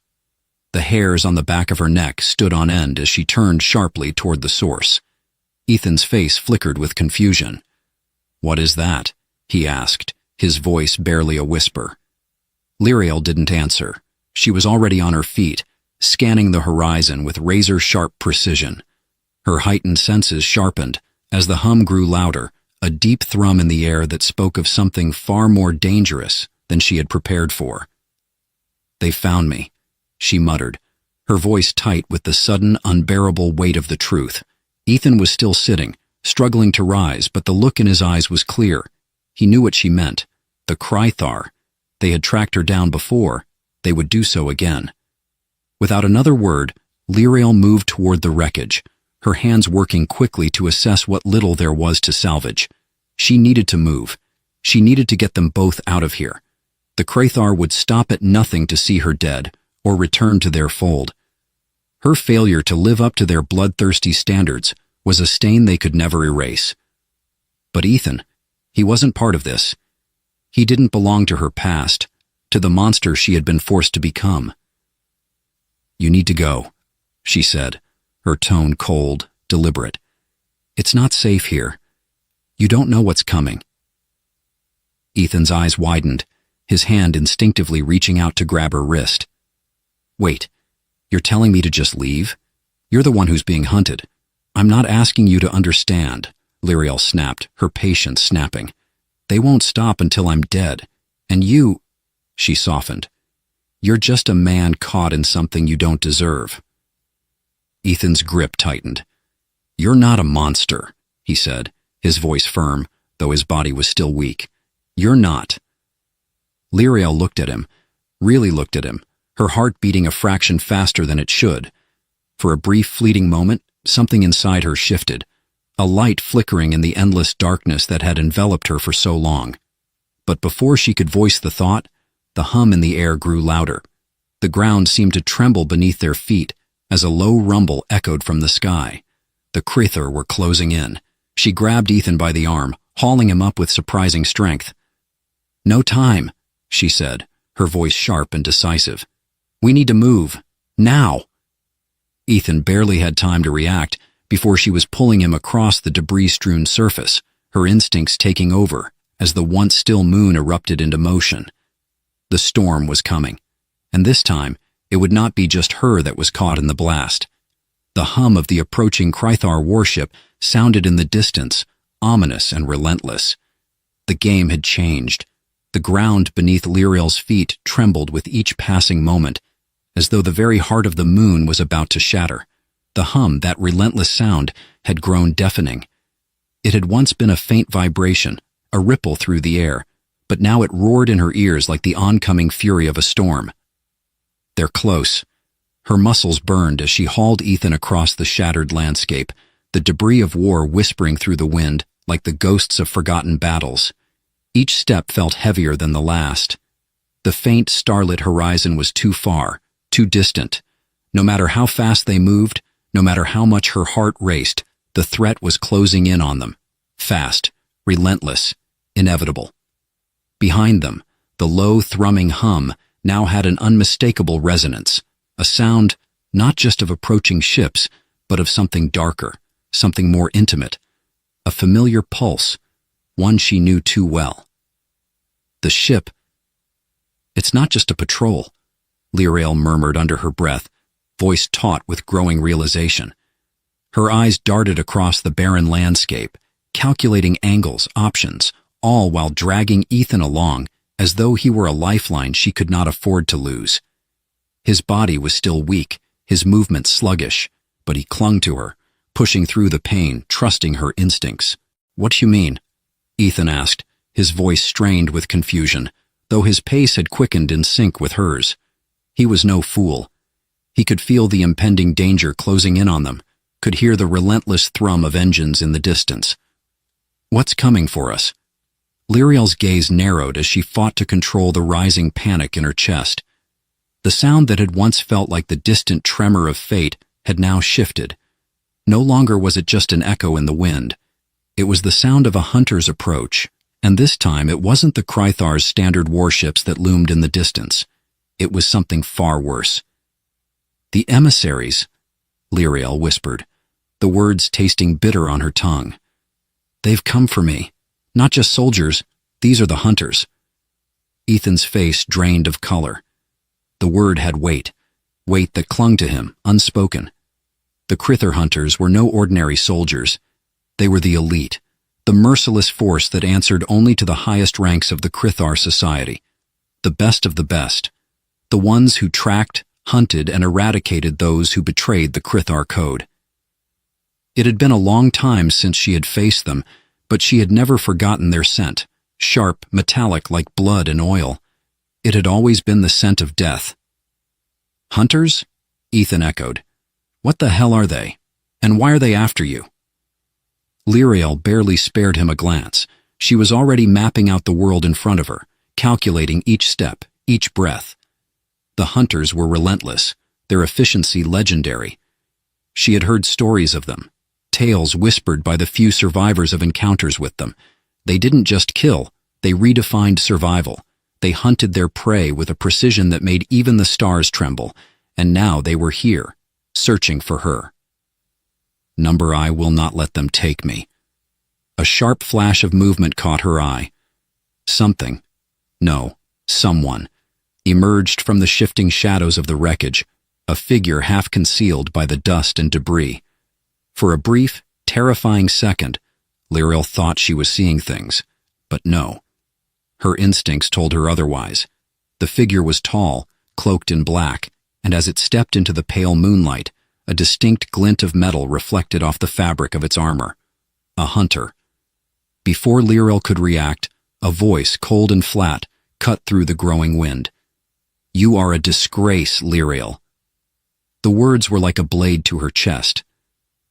The hairs on the back of her neck stood on end as she turned sharply toward the source. Ethan's face flickered with confusion. "What is that?" he asked, his voice barely a whisper. Lyrael didn't answer. She was already on her feet, scanning the horizon with razor-sharp precision. Her heightened senses sharpened as the hum grew louder, a deep thrum in the air that spoke of something far more dangerous than she had prepared for. "They found me," she muttered, her voice tight with the sudden, unbearable weight of the truth. Ethan was still sitting, struggling to rise, but the look in his eyes was clear. He knew what she meant. The Krythar. They had tracked her down before. They would do so again. Without another word, Lyrael moved toward the wreckage, her hands working quickly to assess what little there was to salvage. She needed to move. She needed to get them both out of here. The Krythar would stop at nothing to see her dead, or return to their fold. Her failure to live up to their bloodthirsty standards was a stain they could never erase. But Ethan, he wasn't part of this. He didn't belong to her past, to the monster she had been forced to become. "You need to go," she said, her tone cold, deliberate. "It's not safe here. You don't know what's coming." Ethan's eyes widened, his hand instinctively reaching out to grab her wrist. "Wait, you're telling me to just leave? You're the one who's being hunted. I'm not asking you to understand," Lyrael snapped, her patience snapping. "They won't stop until I'm dead. And you—" She softened. "You're just a man caught in something you don't deserve." Ethan's grip tightened. "You're not a monster," he said, his voice firm, though his body was still weak. "You're not." Lyrael looked at him, really looked at him, her heart beating a fraction faster than it should. For a brief fleeting moment, something inside her shifted, a light flickering in the endless darkness that had enveloped her for so long. But before she could voice the thought, the hum in the air grew louder. The ground seemed to tremble beneath their feet as a low rumble echoed from the sky. The Krythar were closing in. She grabbed Ethan by the arm, hauling him up with surprising strength. "No time," she said, her voice sharp and decisive. "We need to move. Now." Ethan barely had time to react before she was pulling him across the debris-strewn surface, her instincts taking over as the once still moon erupted into motion. The storm was coming, and this time it would not be just her that was caught in the blast. The hum of the approaching Krythar warship sounded in the distance, ominous and relentless. The game had changed. The ground beneath Lyriel's feet trembled with each passing moment, as though the very heart of the moon was about to shatter. The hum, that relentless sound, had grown deafening. It had once been a faint vibration, a ripple through the air, but now it roared in her ears like the oncoming fury of a storm. "They're close." Her muscles burned as she hauled Ethan across the shattered landscape, the debris of war whispering through the wind like the ghosts of forgotten battles. Each step felt heavier than the last. The faint, starlit horizon was too far, too distant. No matter how fast they moved, no matter how much her heart raced, the threat was closing in on them. Fast, relentless, inevitable. Behind them, the low, thrumming hum now had an unmistakable resonance, a sound not just of approaching ships, but of something darker, something more intimate, a familiar pulse, one she knew too well. The ship. "It's not just a patrol," Lyriel murmured under her breath, voice taut with growing realization. Her eyes darted across the barren landscape, calculating angles, options, all while dragging Ethan along as though he were a lifeline she could not afford to lose. His body was still weak, his movements sluggish, but he clung to her, pushing through the pain, trusting her instincts. "What do you mean?" Ethan asked, his voice strained with confusion, though his pace had quickened in sync with hers. He was no fool. He could feel the impending danger closing in on them, could hear the relentless thrum of engines in the distance. "What's coming for us?" Lyriel's gaze narrowed as she fought to control the rising panic in her chest. The sound that had once felt like the distant tremor of fate had now shifted. No longer was it just an echo in the wind. It was the sound of a hunter's approach, and this time it wasn't the Krythar's standard warships that loomed in the distance. It was something far worse. "The emissaries," Lyriel whispered, the words tasting bitter on her tongue. "They've come for me. Not just soldiers, these are the hunters." Ethan's face drained of color. The word had weight that clung to him, unspoken. The Krythar hunters were no ordinary soldiers. They were the elite, the merciless force that answered only to the highest ranks of the Krythar society, the best of the best, the ones who tracked, hunted, and eradicated those who betrayed the Krythar code. It had been a long time since she had faced them, but she had never forgotten their scent, sharp, metallic like blood and oil. It had always been the scent of death. "Hunters?" Ethan echoed. "What the hell are they? And why are they after you?" Lyriel barely spared him a glance. She was already mapping out the world in front of her, calculating each step, each breath. The hunters were relentless, their efficiency legendary. She had heard stories of them, tales whispered by the few survivors of encounters with them. They didn't just kill, they redefined survival. They hunted their prey with a precision that made even the stars tremble, and now they were here, searching for her. "Number I will not let them take me." A sharp flash of movement caught her eye. Something, no, someone, emerged from the shifting shadows of the wreckage, a figure half concealed by the dust and debris. For a brief, terrifying second, Lyriel thought she was seeing things, but no. Her instincts told her otherwise. The figure was tall, cloaked in black, and as it stepped into the pale moonlight, a distinct glint of metal reflected off the fabric of its armor. A hunter. Before Lyriel could react, a voice, cold and flat, cut through the growing wind. "You are a disgrace, Lyriel." The words were like a blade to her chest.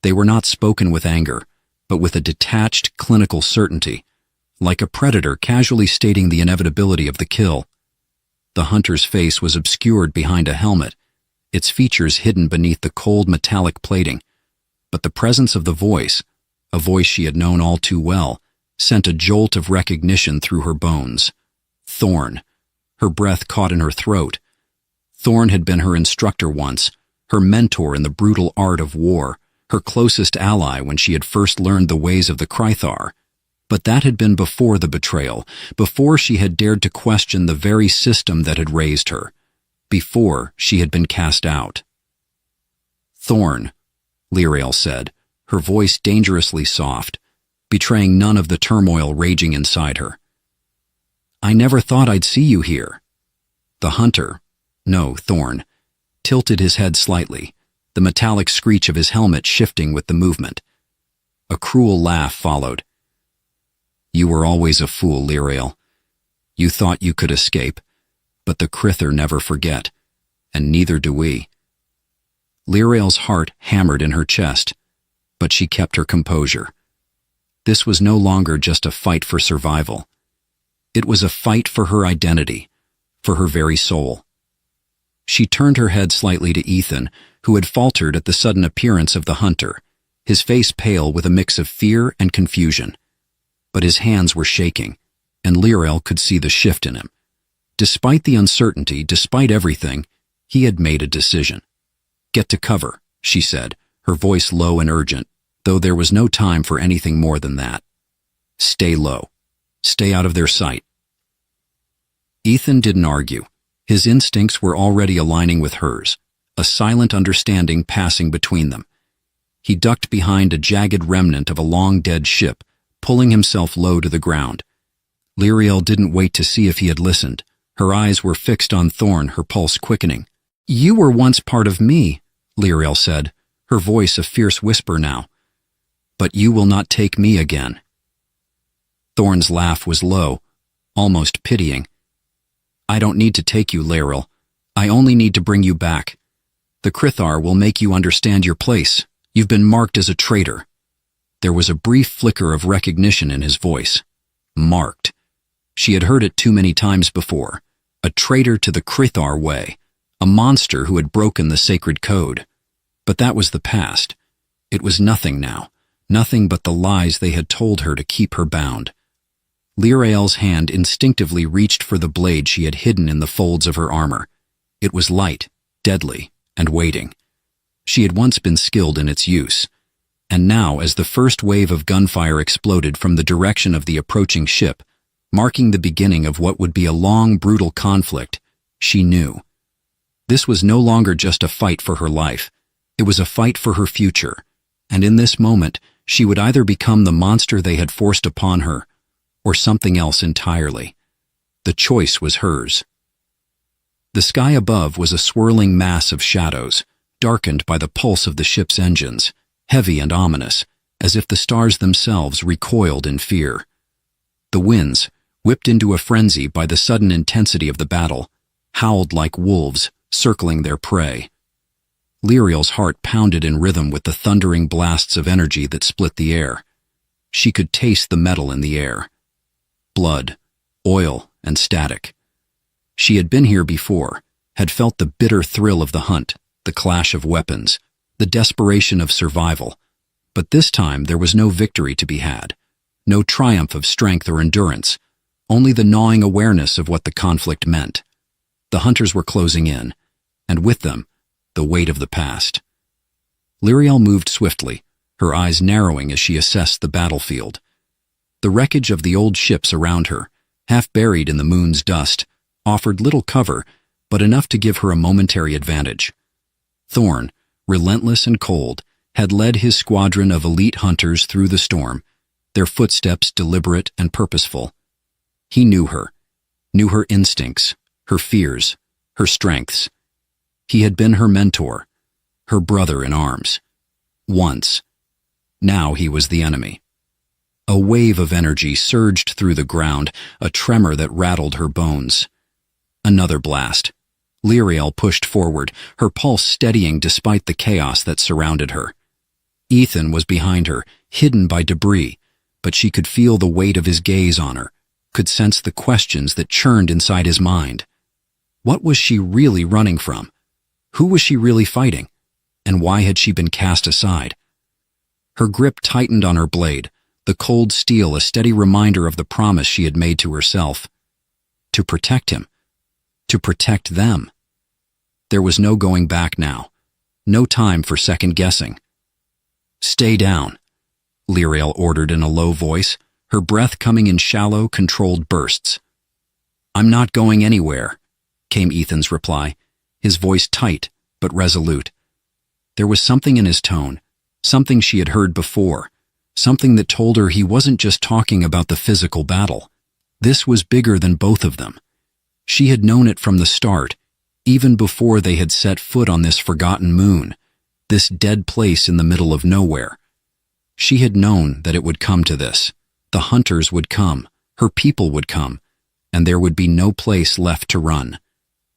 They were not spoken with anger, but with a detached, clinical certainty, like a predator casually stating the inevitability of the kill. The hunter's face was obscured behind a helmet, its features hidden beneath the cold metallic plating, but the presence of the voice, a voice she had known all too well, sent a jolt of recognition through her bones. Thorn. Her breath caught in her throat. Thorn had been her instructor once, her mentor in the brutal art of war, her closest ally when she had first learned the ways of the Krythar. But that had been before the betrayal, before she had dared to question the very system that had raised her, before she had been cast out. "Thorn," Lyrael said, her voice dangerously soft, betraying none of the turmoil raging inside her. "I never thought I'd see you here." The hunter, no, Thorn, tilted his head slightly, the metallic screech of his helmet shifting with the movement. A cruel laugh followed. "You were always a fool, Lyrael. You thought you could escape, but the Krythar never forget, and neither do we." Lyrael's heart hammered in her chest, but she kept her composure. This was no longer just a fight for survival. It was a fight for her identity, for her very soul. She turned her head slightly to Ethan, who had faltered at the sudden appearance of the hunter, his face pale with a mix of fear and confusion. But his hands were shaking, and Lyrael could see the shift in him. Despite the uncertainty, despite everything, he had made a decision. "Get to cover," she said, her voice low and urgent, though there was no time for anything more than that. "Stay low. Stay out of their sight." Ethan didn't argue. His instincts were already aligning with hers, a silent understanding passing between them. He ducked behind a jagged remnant of a long-dead ship, pulling himself low to the ground. Lyrael didn't wait to see if he had listened. Her eyes were fixed on Thorn, her pulse quickening. "You were once part of me," Lyrael said, her voice a fierce whisper now. "But you will not take me again." Thorn's laugh was low, almost pitying. "I don't need to take you, Lyrael. I only need to bring you back. The Krythar will make you understand your place. You've been marked as a traitor." There was a brief flicker of recognition in his voice. Marked. She had heard it too many times before. A traitor to the Krythar way. A monster who had broken the sacred code. But that was the past. It was nothing now. Nothing but the lies they had told her to keep her bound. Lyrael's hand instinctively reached for the blade she had hidden in the folds of her armor. It was light, deadly, and waiting. She had once been skilled in its use. And now, as the first wave of gunfire exploded from the direction of the approaching ship, marking the beginning of what would be a long, brutal conflict, she knew. This was no longer just a fight for her life. It was a fight for her future. And in this moment, she would either become the monster they had forced upon her, or something else entirely. The choice was hers. The sky above was a swirling mass of shadows, darkened by the pulse of the ship's engines, heavy and ominous, as if the stars themselves recoiled in fear. The winds, whipped into a frenzy by the sudden intensity of the battle, howled like wolves, circling their prey. Lyrael's heart pounded in rhythm with the thundering blasts of energy that split the air. She could taste the metal in the air. Blood, oil, and static. She had been here before, had felt the bitter thrill of the hunt, the clash of weapons, the desperation of survival. But this time there was no victory to be had, no triumph of strength or endurance, only the gnawing awareness of what the conflict meant. The hunters were closing in, and with them, the weight of the past. Lyrael moved swiftly, her eyes narrowing as she assessed the battlefield. The wreckage of the old ships around her, half buried in the moon's dust, offered little cover, but enough to give her a momentary advantage. Thorn, relentless and cold, had led his squadron of elite hunters through the storm, their footsteps deliberate and purposeful. He knew her instincts, her fears, her strengths. He had been her mentor, her brother in arms. Once. Now he was the enemy. A wave of energy surged through the ground, a tremor that rattled her bones. Another blast. Lyrael pushed forward, her pulse steadying despite the chaos that surrounded her. Ethan was behind her, hidden by debris, but she could feel the weight of his gaze on her, could sense the questions that churned inside his mind. What was she really running from? Who was she really fighting? And why had she been cast aside? Her grip tightened on her blade, the cold steel a steady reminder of the promise she had made to herself. To protect him. To protect them. There was no going back now. No time for second-guessing. "Stay down," Lyrael ordered in a low voice, her breath coming in shallow, controlled bursts. "I'm not going anywhere," came Ethan's reply, his voice tight but resolute. There was something in his tone, something she had heard before, something that told her he wasn't just talking about the physical battle. This was bigger than both of them. She had known it from the start, even before they had set foot on this forgotten moon, this dead place in the middle of nowhere. She had known that it would come to this. The hunters would come, her people would come, and there would be no place left to run.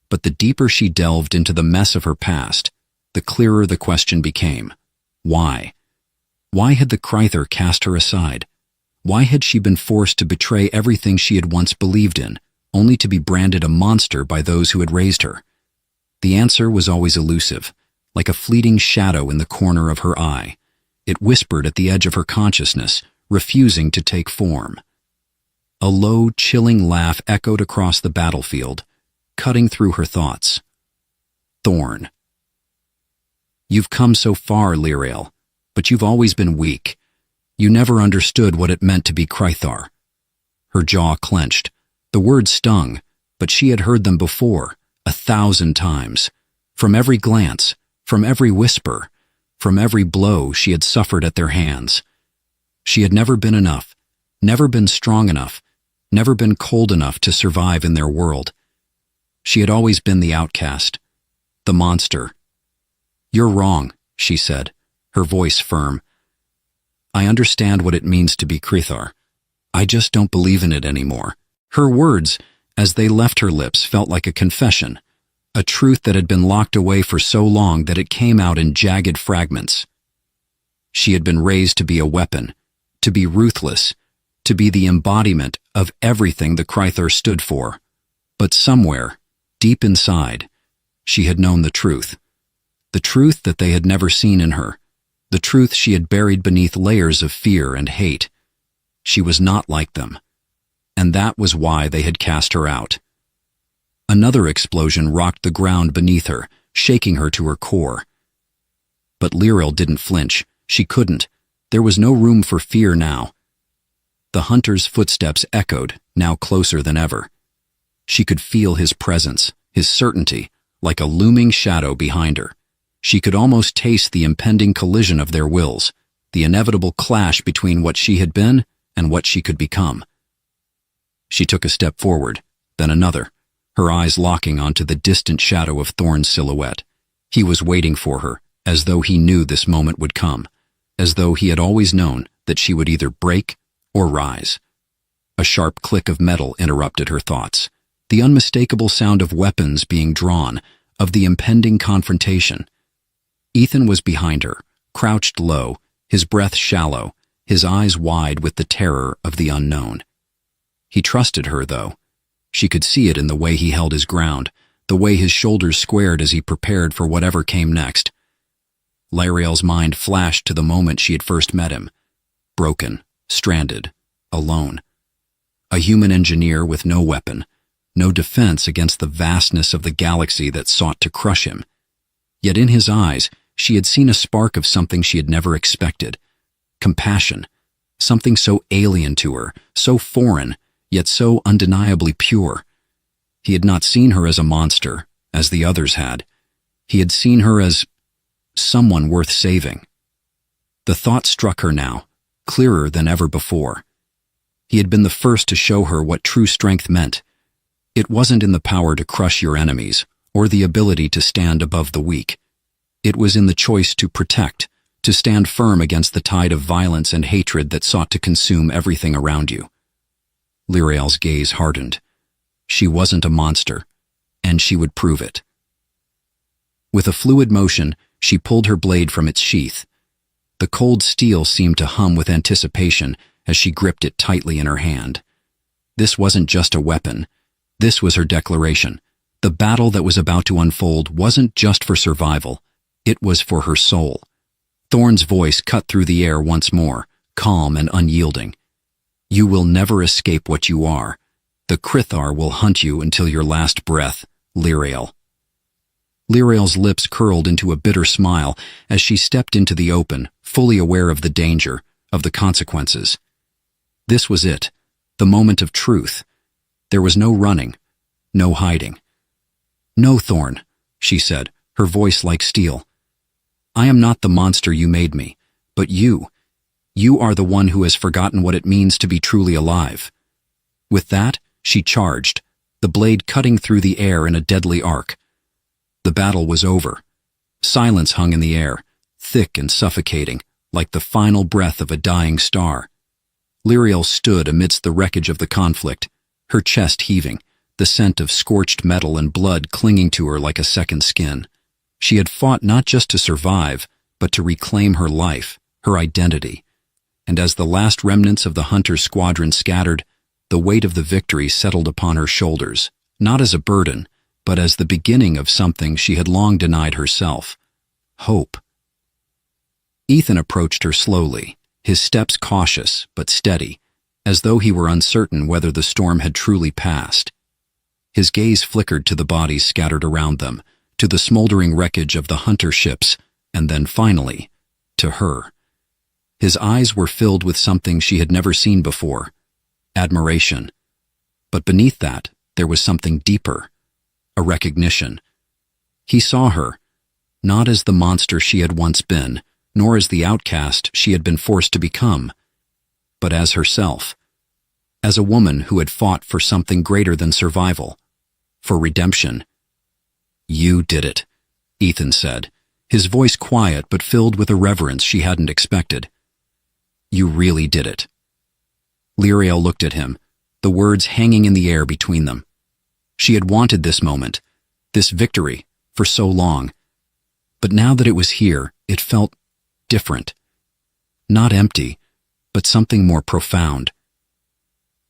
But the deeper she delved into the mess of her past, the clearer the question became. Why? Why had the Kryther cast her aside? Why had she been forced to betray everything she had once believed in, only to be branded a monster by those who had raised her? The answer was always elusive, like a fleeting shadow in the corner of her eye. It whispered at the edge of her consciousness, refusing to take form. A low, chilling laugh echoed across the battlefield, cutting through her thoughts. Thorn. "You've come so far, Lyrael, but you've always been weak. You never understood what it meant to be Krythar." Her jaw clenched. The words stung, but she had heard them before, 1,000 times. From every glance, from every whisper, from every blow she had suffered at their hands. She had never been enough, never been strong enough, never been cold enough to survive in their world. She had always been the outcast, the monster. "You're wrong," she said, her voice firm. "I understand what it means to be Krythar. I just don't believe in it anymore." Her words, as they left her lips, felt like a confession, a truth that had been locked away for so long that it came out in jagged fragments. She had been raised to be a weapon, to be ruthless, to be the embodiment of everything the Krythar stood for. But somewhere, deep inside, she had known the truth that they had never seen in her, the truth she had buried beneath layers of fear and hate. She was not like them, and that was why they had cast her out. Another explosion rocked the ground beneath her, shaking her to her core. But Lyrael didn't flinch. She couldn't. There was no room for fear now. The hunter's footsteps echoed, now closer than ever. She could feel his presence, his certainty, like a looming shadow behind her. She could almost taste the impending collision of their wills, the inevitable clash between what she had been and what she could become. She took a step forward, then another, her eyes locking onto the distant shadow of Thorn's silhouette. He was waiting for her, as though he knew this moment would come, as though he had always known that she would either break or rise. A sharp click of metal interrupted her thoughts, the unmistakable sound of weapons being drawn, of the impending confrontation. Ethan was behind her, crouched low, his breath shallow, his eyes wide with the terror of the unknown. He trusted her, though. She could see it in the way he held his ground, the way his shoulders squared as he prepared for whatever came next. Lyrael's mind flashed to the moment she had first met him. Broken, stranded, alone. A human engineer with no weapon, no defense against the vastness of the galaxy that sought to crush him. Yet in his eyes, she had seen a spark of something she had never expected. Compassion. Something so alien to her, so foreign, yet so undeniably pure. He had not seen her as a monster, as the others had. He had seen her as someone worth saving. The thought struck her now, clearer than ever before. He had been the first to show her what true strength meant. It wasn't in the power to crush your enemies, or the ability to stand above the weak. It was in the choice to protect, to stand firm against the tide of violence and hatred that sought to consume everything around you. Lyrael's gaze hardened. She wasn't a monster, and she would prove it. With a fluid motion, she pulled her blade from its sheath. The cold steel seemed to hum with anticipation as she gripped it tightly in her hand. This wasn't just a weapon. This was her declaration. The battle that was about to unfold wasn't just for survival. It was for her soul. Thorn's voice cut through the air once more, calm and unyielding. "You will never escape what you are. The Crithar will hunt you until your last breath, Lyrael. Lyrael's lips curled into a bitter smile as she stepped into the open, fully aware of the danger, of the consequences. This was it, the moment of truth. There was no running, no hiding. "No, Thorn," she said, her voice like steel. "I am not the monster you made me, but you are the one who has forgotten what it means to be truly alive." With that, she charged, the blade cutting through the air in a deadly arc. The battle was over. Silence hung in the air, thick and suffocating, like the final breath of a dying star. Lyrael stood amidst the wreckage of the conflict, her chest heaving, the scent of scorched metal and blood clinging to her like a second skin. She had fought not just to survive, but to reclaim her life, her identity. And as the last remnants of the hunter's squadron scattered, the weight of the victory settled upon her shoulders, not as a burden, but as the beginning of something she had long denied herself: hope. Ethan approached her slowly, his steps cautious but steady, as though he were uncertain whether the storm had truly passed. His gaze flickered to the bodies scattered around them, to the smoldering wreckage of the hunter ships, and then finally, to her. His eyes were filled with something she had never seen before: admiration. But beneath that, there was something deeper, a recognition. He saw her, not as the monster she had once been, nor as the outcast she had been forced to become, but as herself, as a woman who had fought for something greater than survival, for redemption. "You did it," Ethan said, his voice quiet but filled with a reverence she hadn't expected. "You really did it." Lyrael looked at him, the words hanging in the air between them. She had wanted this moment, this victory, for so long. But now that it was here, it felt different. Not empty, but something more profound.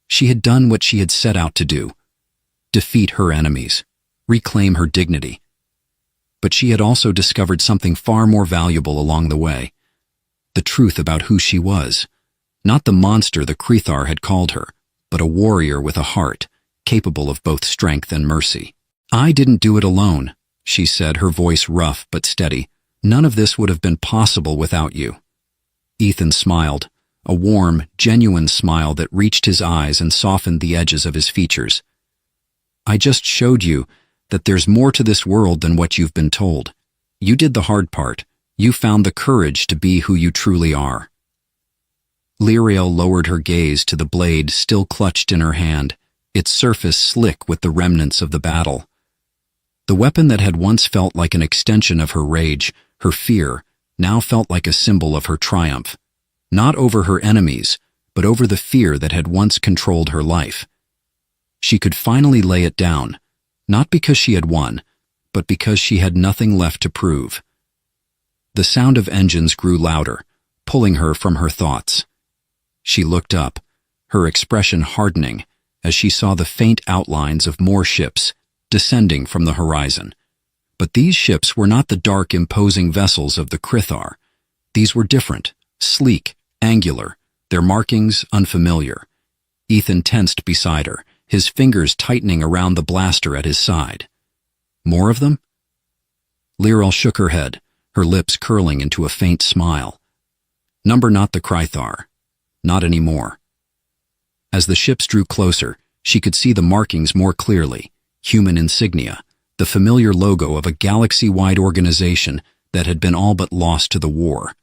She had done what she had set out to do: defeat her enemies, reclaim her dignity. But she had also discovered something far more valuable along the way: the truth about who she was. Not the monster the Crithar had called her, but a warrior with a heart, capable of both strength and mercy. "I didn't do it alone," she said, her voice rough but steady. "None of this would have been possible without you." Ethan smiled, a warm, genuine smile that reached his eyes and softened the edges of his features. "I just showed you that there's more to this world than what you've been told. You did the hard part. You found the courage to be who you truly are." Lyrael lowered her gaze to the blade still clutched in her hand, its surface slick with the remnants of the battle. The weapon that had once felt like an extension of her rage, her fear, now felt like a symbol of her triumph, not over her enemies, but over the fear that had once controlled her life. She could finally lay it down, not because she had won, but because she had nothing left to prove. The sound of engines grew louder, pulling her from her thoughts. She looked up, her expression hardening, as she saw the faint outlines of more ships descending from the horizon. But these ships were not the dark, imposing vessels of the Crithar. These were different, sleek, angular, their markings unfamiliar. Ethan tensed beside her, his fingers tightening around the blaster at his side. "More of them?" Lyrael shook her head, her lips curling into a faint smile. "Number not the Crithar. Not anymore." As the ships drew closer, she could see the markings more clearly: human insignia, the familiar logo of a galaxy-wide organization that had been all but lost to the war.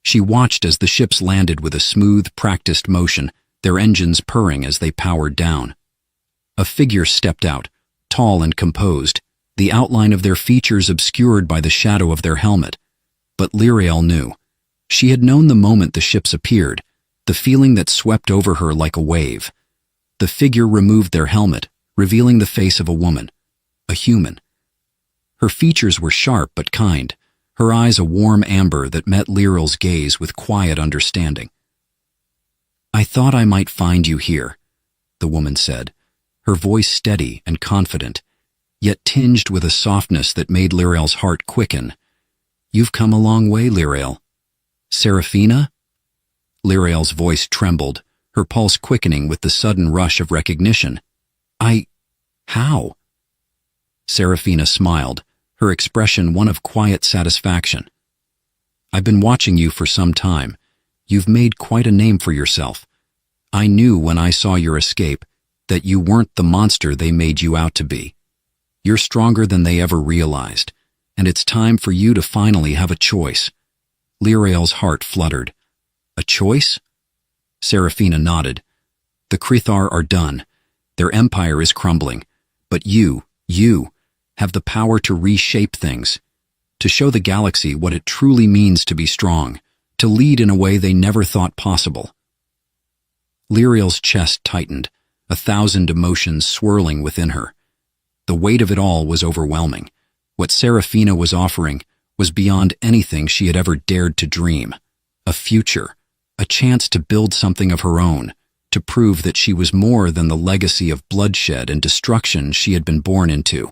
She watched as the ships landed with a smooth, practiced motion, their engines purring as they powered down. A figure stepped out, tall and composed, the outline of their features obscured by the shadow of their helmet. But Lyrael knew. She had known the moment the ships appeared, the feeling that swept over her like a wave. The figure removed their helmet, revealing the face of a woman, a human. Her features were sharp but kind, her eyes a warm amber that met Lyrael's gaze with quiet understanding. "I thought I might find you here," the woman said, her voice steady and confident, yet tinged with a softness that made Lyrael's heart quicken. "You've come a long way, Lyrael." "Seraphina?" Lyrael's voice trembled, her pulse quickening with the sudden rush of recognition. I... how? Serafina smiled, her expression one of quiet satisfaction. I've been watching you for some time. You've made quite a name for yourself. I knew when I saw your escape that you weren't the monster they made you out to be. You're stronger than they ever realized, and it's time for you to finally have a choice. Lirael's heart fluttered. A choice? Serafina nodded. The Krithar are done. Their empire is crumbling. But you have the power to reshape things, to show the galaxy what it truly means to be strong, to lead in a way they never thought possible. Lirael's chest tightened, 1,000 emotions swirling within her. The weight of it all was overwhelming. What Serafina was offering was beyond anything she had ever dared to dream. A future, a chance to build something of her own, to prove that she was more than the legacy of bloodshed and destruction she had been born into.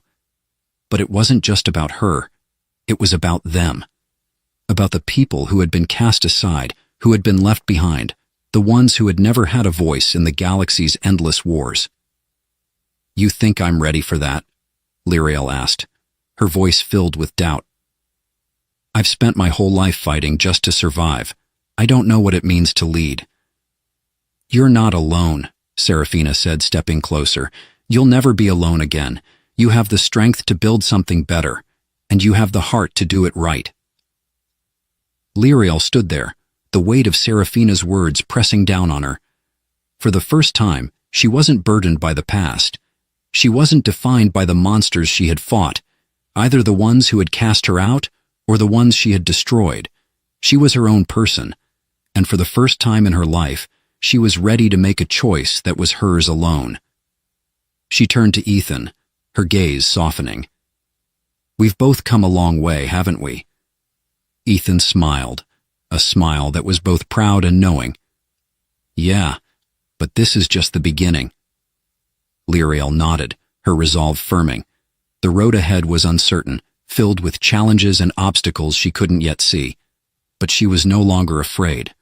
But it wasn't just about her. It was about them. About the people who had been cast aside, who had been left behind, the ones who had never had a voice in the galaxy's endless wars. You think I'm ready for that? Lirael asked, her voice filled with doubt. I've spent my whole life fighting just to survive. I don't know what it means to lead. You're not alone, Serafina said, stepping closer. You'll never be alone again. You have the strength to build something better, and you have the heart to do it right. Lirael stood there, the weight of Serafina's words pressing down on her. For the first time, she wasn't burdened by the past. She wasn't defined by the monsters she had fought, either the ones who had cast her out or the ones she had destroyed. She was her own person, and for the first time in her life, she was ready to make a choice that was hers alone. She turned to Ethan, her gaze softening. We've both come a long way, haven't we? Ethan smiled, a smile that was both proud and knowing. Yeah, but this is just the beginning. Lirael nodded, her resolve firming. The road ahead was uncertain, filled with challenges and obstacles she couldn't yet see. But she was no longer afraid.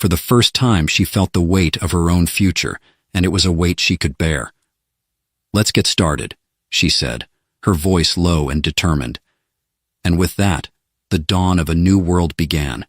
For the first time, she felt the weight of her own future, and it was a weight she could bear. Let's get started, she said, her voice low and determined. And with that, the dawn of a new world began.